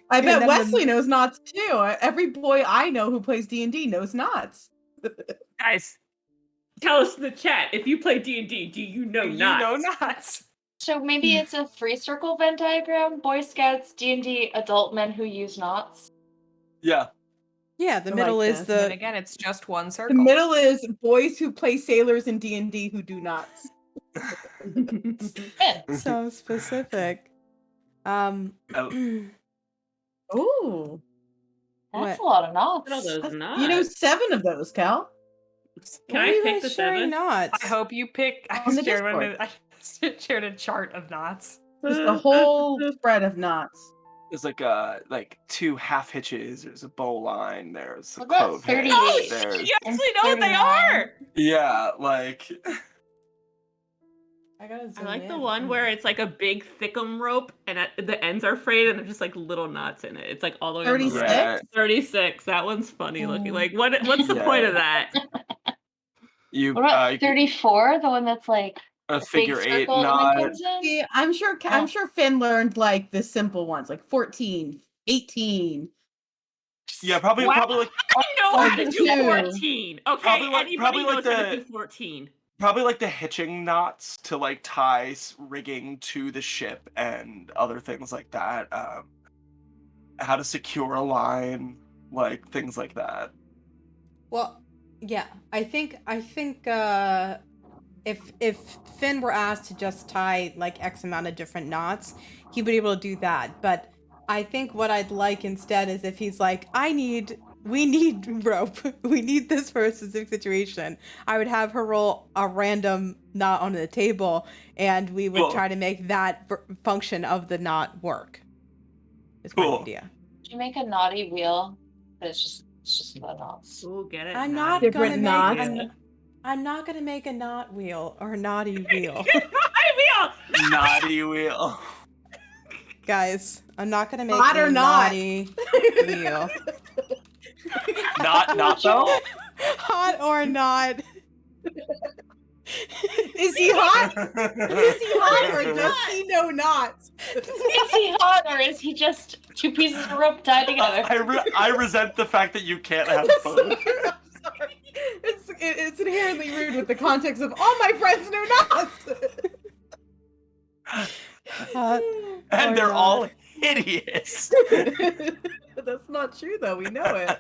I and bet then Wesley knows knots too. Every boy I know who plays D&D knows knots. Guys, tell us in the chat, if you play D&D, do you know You knots? know knots. So maybe it's a 3-circle Venn diagram. Boy Scouts, D&D, adult men who use knots. Yeah. Yeah, the I middle like is this. the And again, it's just one The circle. middle is boys who play sailors in D&D who do knots. so specific. Ooh. That's What? a lot of knots. What are those knots? You know 7 of those, Cal. Can Why are I you pick guys the sharing 7? knots? I hope you pick. On the Discord. I shared a chart of knots. Just the whole spread of knots. There's like 2 half hitches. There's a bow line. There's a What about clove hitch. 38? There's You actually know what they 39. are! yeah, like I like the one where it's like a big thickum rope and the ends are frayed and there's just like little knots in it. It's like all the way on the 36? right. 36. That one's funny looking. Like what's the Yeah. point of that? you What about 34? The one that's like a big figure 8 circle and knot. then comes in? See, I'm sure Finn learned like the simple ones, like 14, 18. Yeah, probably Wow. like I know how to do 42. 14. Okay, Probably like- anybody probably like knows how to the- do 14. probably like the hitching knots to like tie rigging to the ship and other things like that. How to secure a line, like things like that. Well, yeah, I think if Finn were asked to just tie like X amount of different knots, he would be able to do that. But I think what I'd like instead is if he's like, we need rope, we need this for a specific situation, I would have her roll a random knot on the table, and we would Cool. try to make that function of the knot work. Is my Cool. idea. Did you make a naughty wheel? But it's just about knots. Ooh, get it? I'm Naughty. not gonna Different make knots. I'm not gonna make a knot wheel or a naughty wheel. Naughty wheel! Naughty wheel. Guys, I'm not gonna make Knot a or not? naughty wheel. Not though. Hot or not. Is he hot? Is he hot or does he know knots? Is he hot or is he just 2 pieces of rope tied together? I resent the fact that you can't have both. I'm sorry. It's inherently rude with the context of all my friends know knots. Hot And or they're not. all hideous. That's not true though. We know it.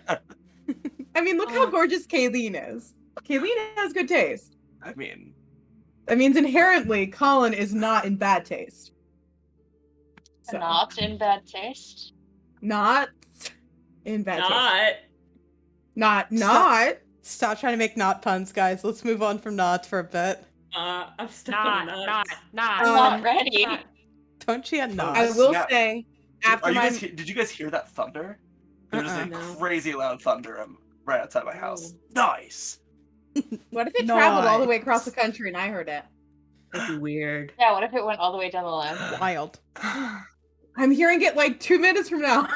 I mean, look how gorgeous Kayleen is. Kayleen has good taste. I mean, That means inherently Colin is not in bad taste. So. Not in bad taste. Not in bad taste. Not. Not. Stop trying to make not puns, guys. Let's move on from not for a bit. I'm stuck on Not. I'm not ready. Don't you not? I will Yeah. say, after Did you guys hear that thunder? There's a No. crazy loud thunder right outside my house. Nice. what if it traveled all the way across the country and I heard it? That'd be weird. Yeah, what if it went all the way down the line? Wild. I'm hearing it like 2 minutes from now.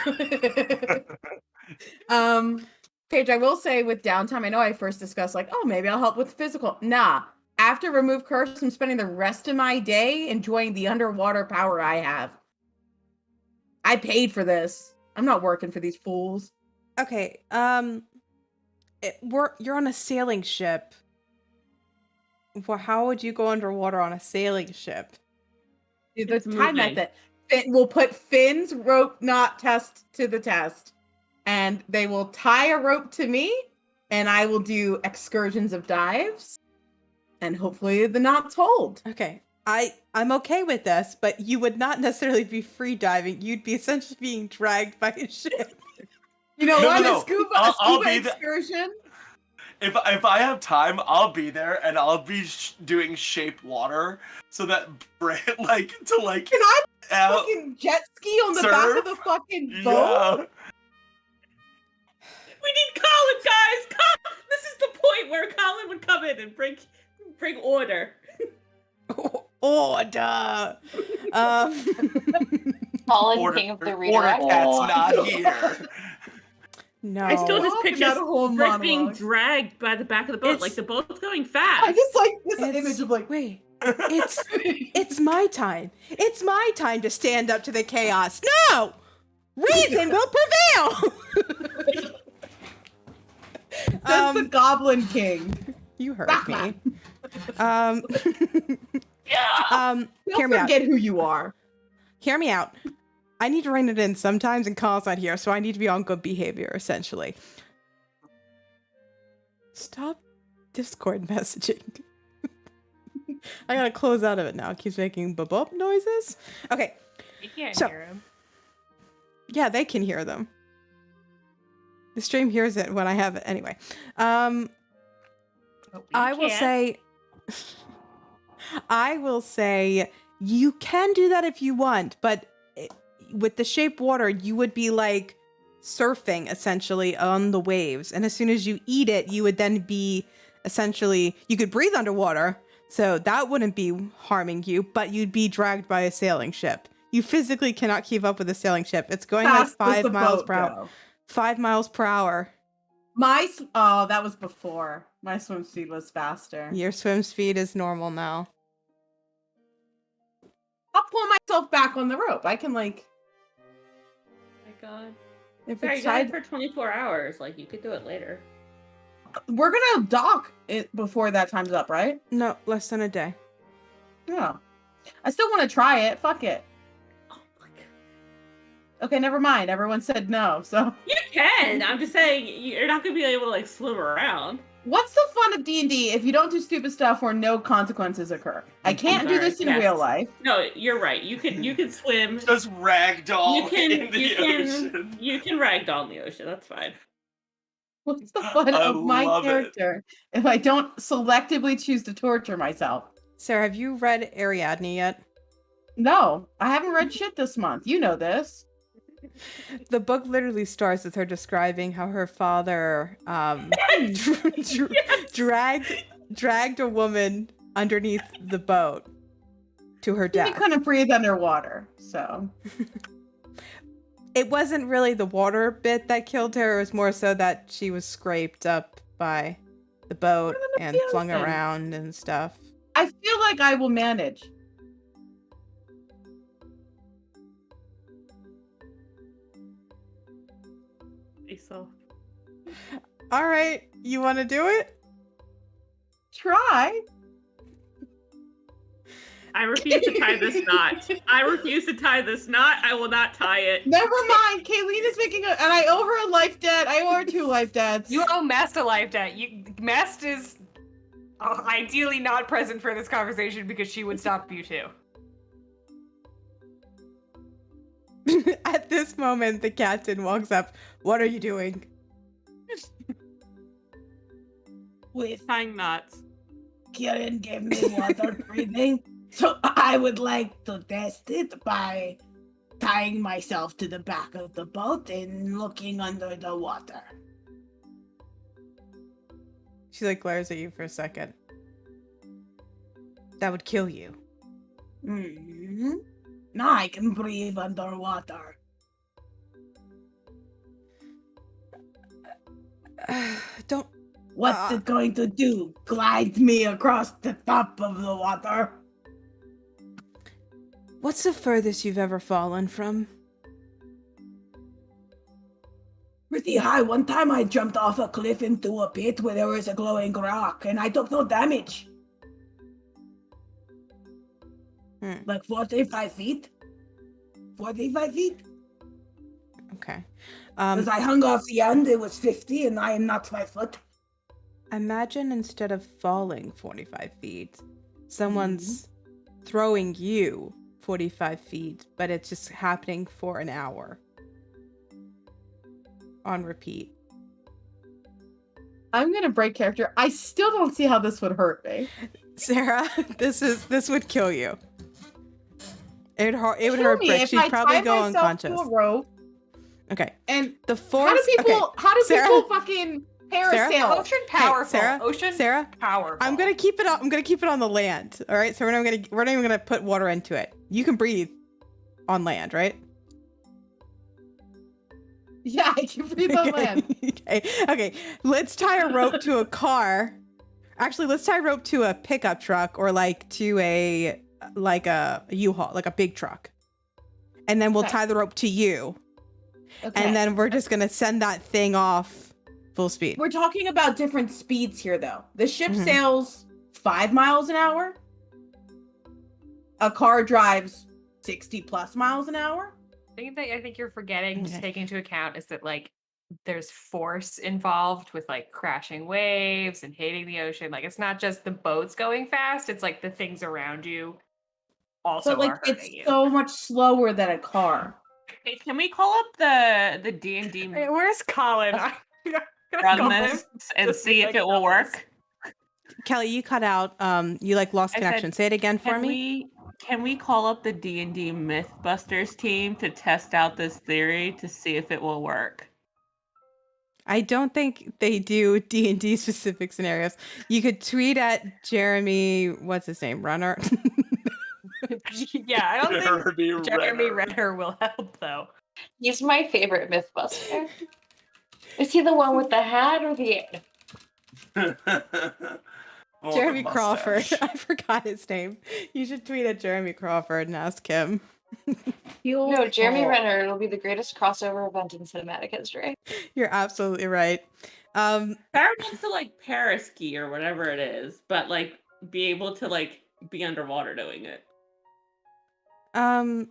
Paige, I will say with downtime, I know I first discussed like, oh, maybe I'll help with physical. Nah. After Remove Curse, I'm spending the rest of my day enjoying the underwater power I have. I paid for this. I'm not working for these fools. Okay, you're on a sailing ship. Well, how would you go underwater on a sailing ship? The time method. We'll put Finn's rope knot test to the test, and they will tie a rope to me, and I will do excursions of dives, and hopefully the knots hold. Okay, I'm okay with this, but you would not necessarily be free diving. You'd be essentially being dragged by a ship. You know what? No. A scuba I'll be excursion. If I have time, I'll be there and I'll be doing shape water so that like Can I fucking jet ski on the back of the fucking boat? We need Colin, guys. This is the point where Colin would come in and bring order. Order. Colin, king of the redirect. Cat's not here. No. I still just picture Brick being monologue. dragged by the back of the boat, like the boat's going fast. I just like this image of like, wait, it's my time. It's my time to stand up to the chaos. No, reason will prevail. That's the Goblin King. You heard Batman. me. Don't Hear me out. forget who you are. Hear me out. I need to rein it in sometimes, and Colin's not here, so I need to be on good behavior, essentially. Stop Discord messaging. I gotta close out of it now. It keeps making bop noises. Okay. You can't So- hear him. Yeah, they can hear them. The stream hears it when I have it. Anyway. I will say you can do that if you want, but with the shape water, you would be like surfing essentially on the waves. And as soon as you eat it, you would then be essentially, you could breathe underwater. So that wouldn't be harming you, but you'd be dragged by a sailing ship. You physically cannot keep up with a sailing ship. It's going like Fast does 5 the miles boat per hour. go? 5 miles per hour. That was before. My swim speed was faster. Your swim speed is normal now. I'll pull myself back on the rope. I can like, Oh my god. if Sorry, it's you got tied, it for 24 hours. Like, you could do it later. we're gonna dock it before that time's up, right? No, less than a day. Yeah. I still want to try it. Fuck it. Oh my god. Okay, never mind. Everyone said no. So You can! I'm just saying, you're not going to be able to, like, swim around. what's the fun of D&D if you don't do stupid stuff where no consequences occur? I can't do sorry, this in yes. real life. No, you're right. You can swim. Just ragdoll You can in the ocean. you can ragdoll in the ocean. That's fine. What's the fun I of my love it. character if I don't selectively choose to torture myself? Sarah, have you read Ariadne yet? No, I haven't read shit this month. You know this. The book literally starts with her describing how her father dragged a woman underneath the boat to her He death. couldn't breathe underwater, so It wasn't really the water bit that killed her. It was more so that she was scraped up by the boat and flung thing. around and stuff. I feel like I will manage. So All right, you want to do it? Try. I refuse to tie this knot. I refuse to tie this knot. I will not tie it. Never mind. Kayleen is making and I owe her a life debt. I owe her 2 life debts. You owe Mast a life debt. Mast is ideally not present for this conversation because she would stop you too. this moment, the captain walks up. What are you doing? With Tying knots. Kieran gave me water breathing, so I would like to test it by tying myself to the back of the boat and looking under the water. She like glares at you for a second. That would kill you. Mm-hmm. Now I can breathe underwater. Don't. What's it going to do? Glide me across the top of the water? What's the furthest you've ever fallen from? Pretty high. One time I jumped off a cliff into a pit where there was a glowing rock, and I took no damage. Like 45 feet? 45 feet? Okay. Because I hung off the end, it was 50, and I am not 5 foot. Imagine instead of falling 45 feet, someone's throwing you 45 feet, but it's just happening for an hour. On repeat. I'm gonna break character. I still don't see how this would hurt me. Sarah, this would kill you. It would Kill hurt me Brick. if She'd I probably tie go myself unconscious. to a rope. Okay. And the force. How do Sarah? people fucking parasail? Ocean powerful. Sarah? Ocean Sarah? powerful. I'm gonna keep it on the land. All right. So we're not even gonna put water into it. You can breathe on land, right? Yeah, I can breathe on land. Okay. Let's tie a rope to a car. Actually, let's tie a rope to a pickup truck or like to a U-Haul, like a big truck. And then we'll tie the rope to you. Okay. And then we're just gonna send that thing off full speed. We're talking about different speeds here, though. The ship sails 5 miles an hour. A car drives 60 plus miles an hour. I think you're forgetting to take into account is that like there's force involved with like crashing waves and hitting the ocean. Like it's not just the boats going fast; it's like the things around you also But like are hurting it's you. so much slower than a car. Hey, can we call up the D&D Hey, where's Colin? run this and see if it will work? Kelly, you cut out. You like lost connection. Say it again for me. Can we call up the D&D Mythbusters team to test out this theory to see if it will work? I don't think they do D&D specific scenarios. You could tweet at Jeremy, what's his name, Runner? Yeah, I don't think Jeremy Renner will help though. He's my favorite Mythbuster. Is he the one with the hat or the? Jeremy Crawford. I forgot his name. You should tweet at Jeremy Crawford and ask him. No, Jeremy Renner. It'll be the greatest crossover event in cinematic history. You're absolutely right. Sarah wants to like paraski or whatever it is, but like be able to like be underwater doing it. I'm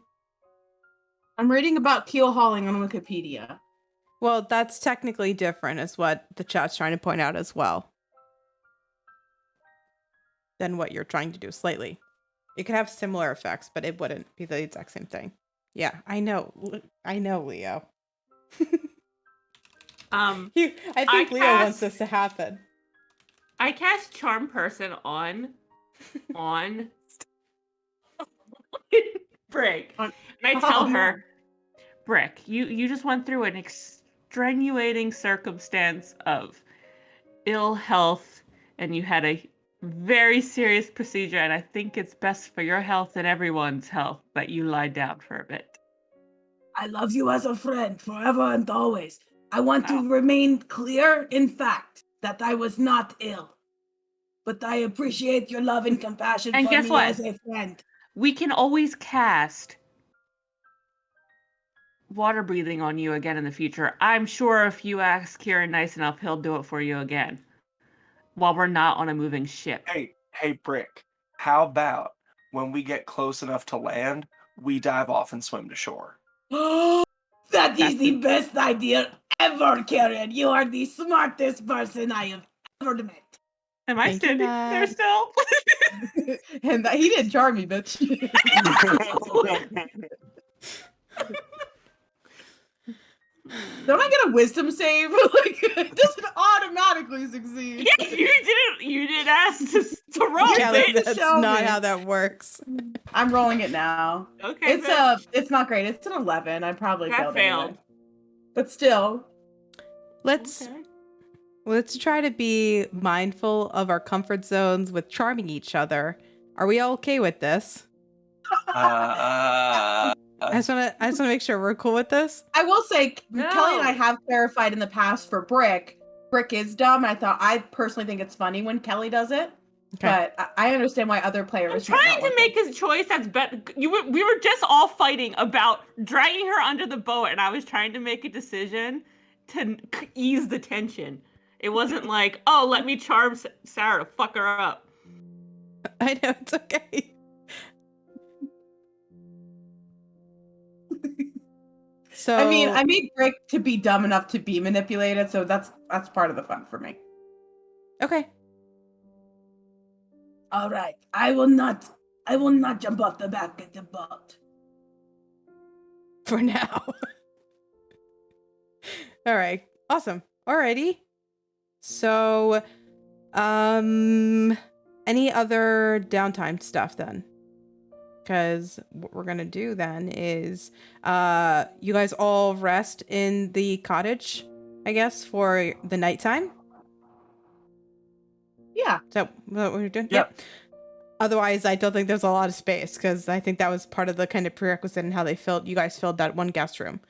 reading about keel hauling on Wikipedia. Well, that's technically different, is what the chat's trying to point out as well. Than what you're trying to do slightly. It could have similar effects, but it wouldn't be the exact same thing. Yeah, I know, Leo. I think Leo wants this to happen. I cast Charm Person on Brick, and I tell her, Brick, you just went through an extenuating circumstance of ill health, and you had a very serious procedure, and I think it's best for your health and everyone's health that you lie down for a bit. I love you as a friend forever and always. I want to remain clear in fact that I was not ill. But I appreciate your love and compassion And for guess me what? as a friend. We can always cast water breathing on you again in the future. I'm sure if you ask Kieran nice enough, he'll do it for you again. While we're not on a moving ship. Hey, Brick, how about when we get close enough to land, we dive off and swim to shore? That is the best idea ever, Karen. You are the smartest person I have ever met. Am I standing there still? And he didn't charm me, bitch. Don't I get a wisdom save? Like, it doesn't automatically succeed. Yeah, you didn't ask to roll, Kelly, bitch. that's show not me. how that works. I'm rolling it now. Okay, It's not great. It's an 11. I probably that failed. failed. Anyway. But still. Let's try to be mindful of our comfort zones with charming each other. Are we all okay with this? I just wanna make sure we're cool with this. I will say, No. Kelly and I have clarified in the past for Brick. Brick is dumb. I personally think it's funny when Kelly does it. Okay. But I understand why other players. I'm trying to make a choice that's better. We were just all fighting about dragging her under the boat, and I was trying to make a decision to ease the tension. It wasn't like, oh, let me charm Sarah to fuck her up. I know, it's okay. So I mean, I made Brick to be dumb enough to be manipulated, so that's part of the fun for me. Okay. All right. I will not jump off the back of the boat. For now. All right. Awesome. Alrighty. So, any other downtime stuff then? Because what we're gonna do then is, you guys all rest in the cottage, I guess, for the nighttime. Yeah. Is that what we're doing? Yeah. Otherwise, I don't think there's a lot of space, because I think that was part of the kind of prerequisite in how you guys filled that one guest room.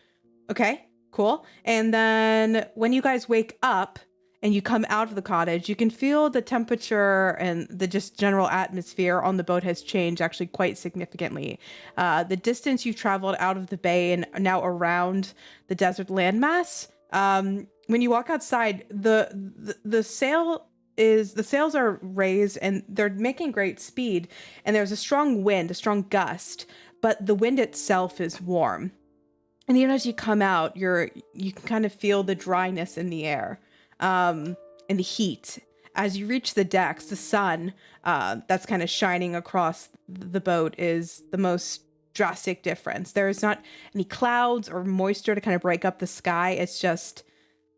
Okay, cool. And then when you guys wake up and you come out of the cottage, you can feel the temperature and the just general atmosphere on the boat has changed actually quite significantly. The distance you've traveled out of the bay and now around the desert landmass, when you walk outside, the sails are raised and they're making great speed, and there's a strong wind, a strong gust, but the wind itself is warm. And even as you come out, you can kind of feel the dryness in the air, and the heat. As you reach the decks, the sun that's kind of shining across the boat is the most drastic difference. There is not any clouds or moisture to kind of break up the sky. It's just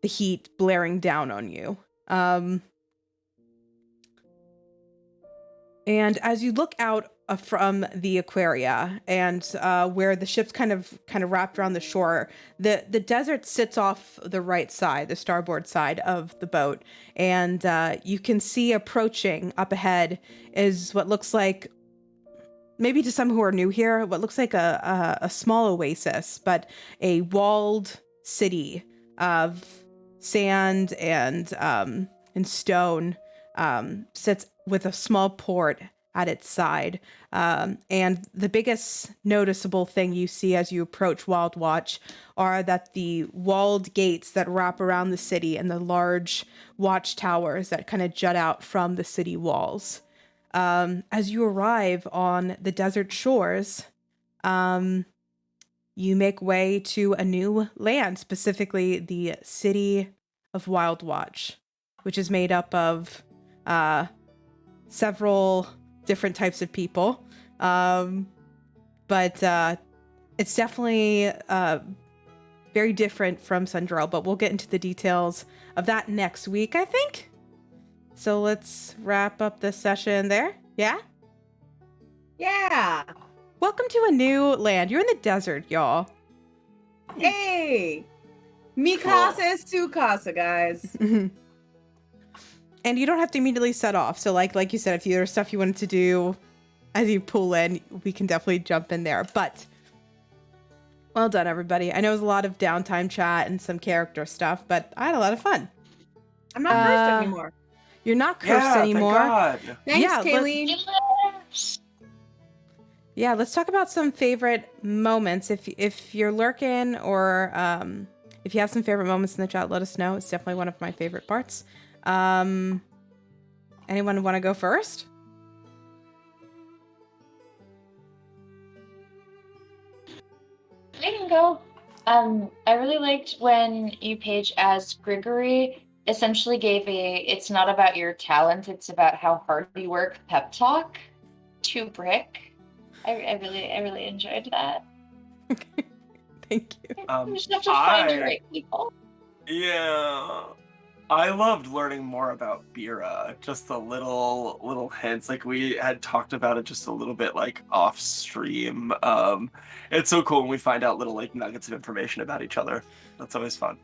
the heat blaring down on you. And as you look out from the Aquaria and where the ship's kind of wrapped around the shore, the desert sits off the right side, the starboard side of the boat, and you can see approaching up ahead is what looks like, maybe to some who are new here, what looks like a small oasis, but a walled city of sand and stone sits with a small port at its side. And the biggest noticeable thing you see as you approach Wild Watch are that the walled gates that wrap around the city and the large watchtowers that kind of jut out from the city walls. As you arrive on the desert shores, you make way to a new land, specifically the city of Wild Watch, which is made up of several different types of people. But it's definitely very different from Sundrell, but we'll get into the details of that next week, I think. So let's wrap up this session there. Yeah? Yeah. Welcome to a new land. You're in the desert, y'all. Hey. Mi casa es tu casa, guys. And you don't have to immediately set off. So like you said, if there's stuff you wanted to do as you pull in, we can definitely jump in there. But well done, everybody. I know it was a lot of downtime chat and some character stuff, but I had a lot of fun. I'm not cursed anymore. You're not cursed anymore. Thank God. Thanks, Kayleen. Yeah, let's talk about some favorite moments. If you're lurking or if you have some favorite moments in the chat, let us know. It's definitely one of my favorite parts. Anyone want to go first? I can go. I really liked when you page as Grigory essentially gave it's not about your talent, it's about how hard you work pep talk to Brick. I really enjoyed that. Thank you. You just have to find the right people. Yeah. I loved learning more about Bira. Just the little hints. Like we had talked about it just a little bit like off stream. It's so cool when we find out little like nuggets of information about each other. That's always fun.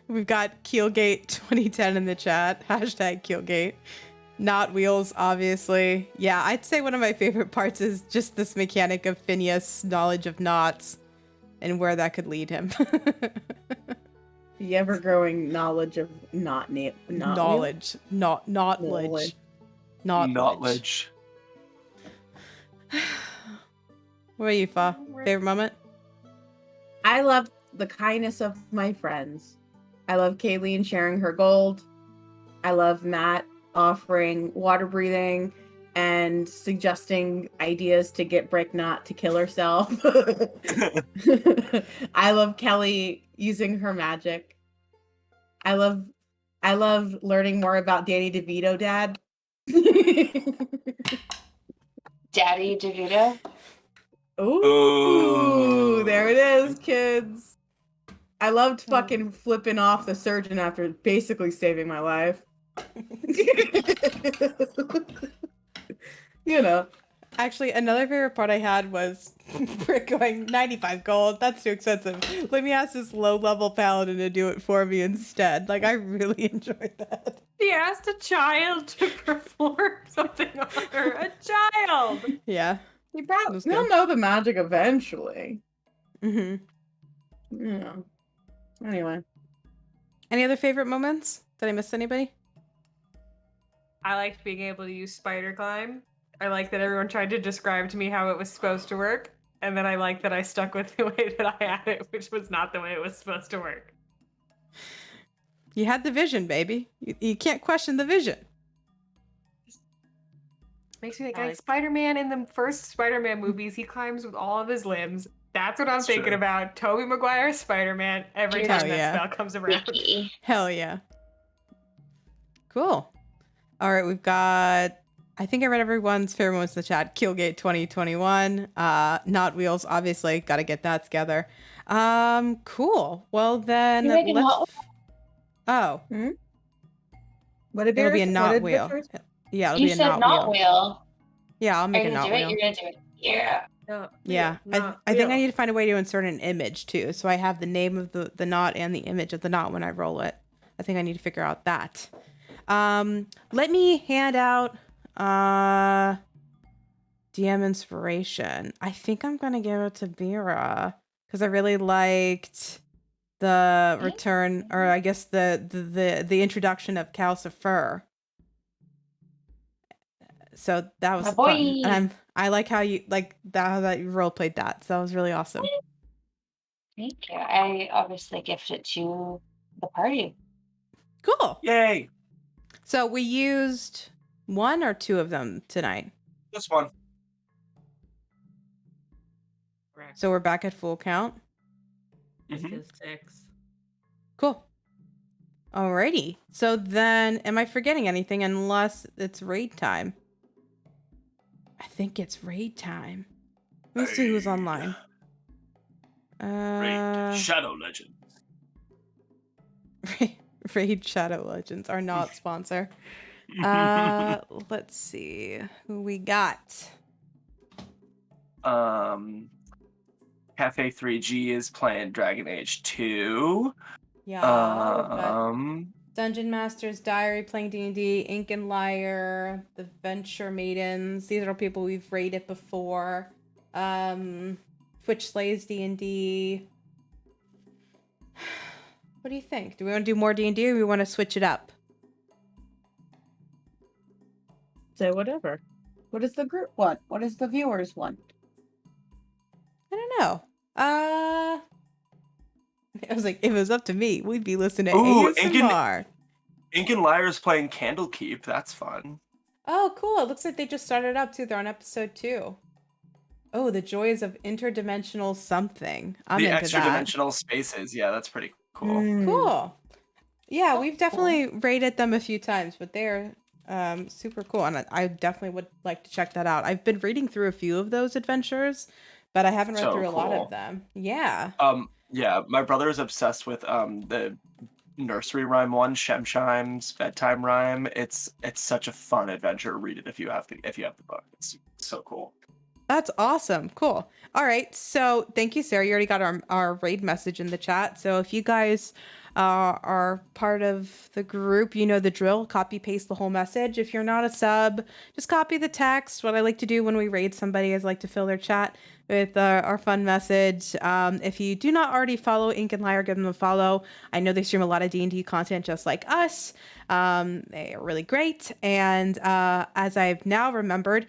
We've got Keelgate 2010 in the chat. Hashtag Keelgate. Knot wheels, obviously. Yeah, I'd say one of my favorite parts is just this mechanic of Phineas' knowledge of knots and where that could lead him. The ever-growing knowledge of knowledge. Knowledge. Knowledge. What about you, Fa? Favorite moment? I love the kindness of my friends. I love Kayleen sharing her gold. I love Matt offering water breathing and suggesting ideas to get Breaknot to kill herself. I love Kelly using her magic. I love learning more about Danny DeVito, Dad. Daddy DeVito. Ooh, there it is, kids. I loved fucking flipping off the surgeon after basically saving my life. You know. Actually, another favorite part I had was Brick going 95 gold. That's too expensive. Let me ask this low-level paladin to do it for me instead. Like, I really enjoyed that. He asked a child to perform something on her. A child. Yeah. You probably will know the magic eventually. Mm-hmm. Yeah. Anyway. Any other favorite moments? Did I miss anybody? I liked being able to use spider climb. I like that everyone tried to describe to me how it was supposed to work. And then I like that I stuck with the way that I had it, which was not the way it was supposed to work. You had the vision, baby. You can't question the vision. Makes me think like Spider-Man in the first Spider-Man movies, he climbs with all of his limbs. That's what I'm thinking about. Tobey Maguire's Spider-Man every time that spell comes around. Hell yeah. Cool. All right, we've got... I think I read everyone's favorite ones in the chat. Keelgate 2021. Knot wheels, obviously. Got to get that together. Cool. Well, then let's... Oh. Hmm? What did it'll be a knot wheel. Yeah, it'll be a knot wheel. Yeah, I'll make a knot wheel. You're gonna do it. Yeah. Yeah, I think I need to find a way to insert an image too, so I have the name of the knot and the image of the knot when I roll it. I think I need to figure out that. Let me hand out DM inspiration. I think I'm gonna give it to Bira because I really liked the return, or I guess the introduction of Calcifer. So that was fun. And I like how you that you role played that. So that was really awesome. Thank you. I obviously gifted it to the party. Cool. Yay. So we used one or two of them tonight. Just one. So we're back at full count. Mm-hmm. 6. Cool. Alrighty. So then, am I forgetting anything unless it's raid time? I think it's raid time. Let's see who's online. Raid Shadow Legends. Raid Shadow Legends are not sponsor. Let's see who we got. Cafe 3G is playing Dragon Age 2. Yeah. Dungeon Master's Diary playing D&D, Ink and Liar, the Venture Maidens. These are people we've raided before. Twitch Slays D&D. What do you think? Do we want to do more D&D or we want to switch it up? Say whatever. What does the group want? What does the viewers want? I don't know. I was like, if it was up to me, we'd be listening to ASMR. Ink and Liar is playing Candlekeep. That's fun. Oh, cool. It looks like they just started up, too. They're on episode 2. Oh, the joys of interdimensional something. I'm into that. The extra-dimensional spaces. Yeah, that's pretty cool. Cool. Yeah, we've definitely raided them a few times, but they're Super cool, and I definitely would like to check that out. I've been reading through a few of those adventures, but I haven't read So through a lot cool. of them. Yeah. Yeah, my brother is obsessed with the nursery rhyme one, Shem Chime's bedtime rhyme. It's such a fun adventure. Read it if you have the book. It's so cool. That's awesome. Cool. All right. So thank you, Sarah. You already got our raid message in the chat. So if you guys are part of the group, you know the drill. Copy paste the whole message. If you're not a sub, just copy the text. What I like to do when we raid somebody is like to fill their chat with our fun message. If you do not already follow Ink and Lyre, give them a follow. I know they stream a lot of D&D content just like us. They are really great. And as I've now remembered,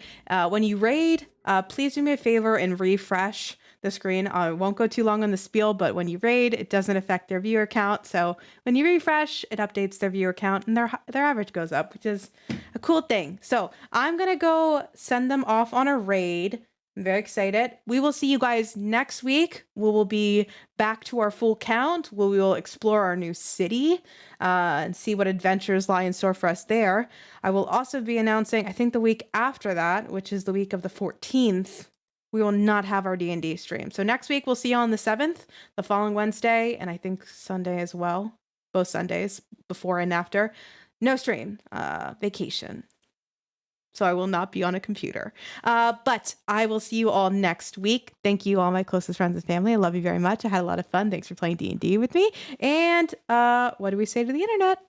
when you raid, please do me a favor and refresh the screen. I won't go too long on the spiel, but when you raid, it doesn't affect their viewer count. So when you refresh, it updates their viewer count and their average goes up, which is a cool thing. So I'm going to go send them off on a raid. I'm very excited. We will see you guys next week. We will be back to our full count. We will explore our new city and see what adventures lie in store for us there. I will also be announcing, I think the week after that, which is the week of the 14th, we will not have our D&D stream. So next week we'll see you on the 7th, the following Wednesday, and I think Sunday as well. Both Sundays, before and after. No stream, vacation. So I will not be on a computer. But I will see you all next week. Thank you, all my closest friends and family. I love you very much. I had a lot of fun. Thanks for playing D&D with me. And what do we say to the internet?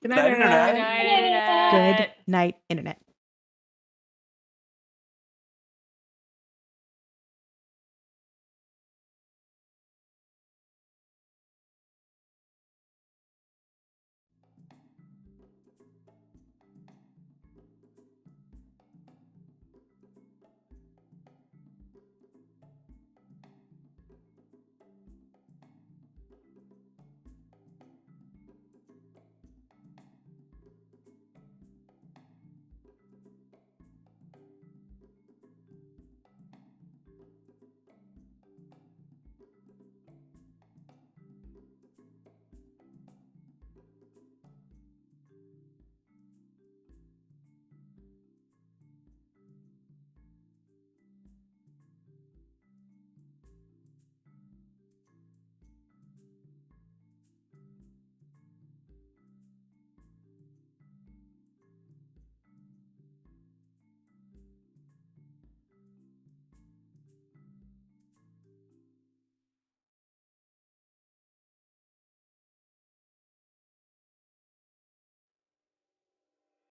Good night, Internet. Good night, Internet. Good night, internet.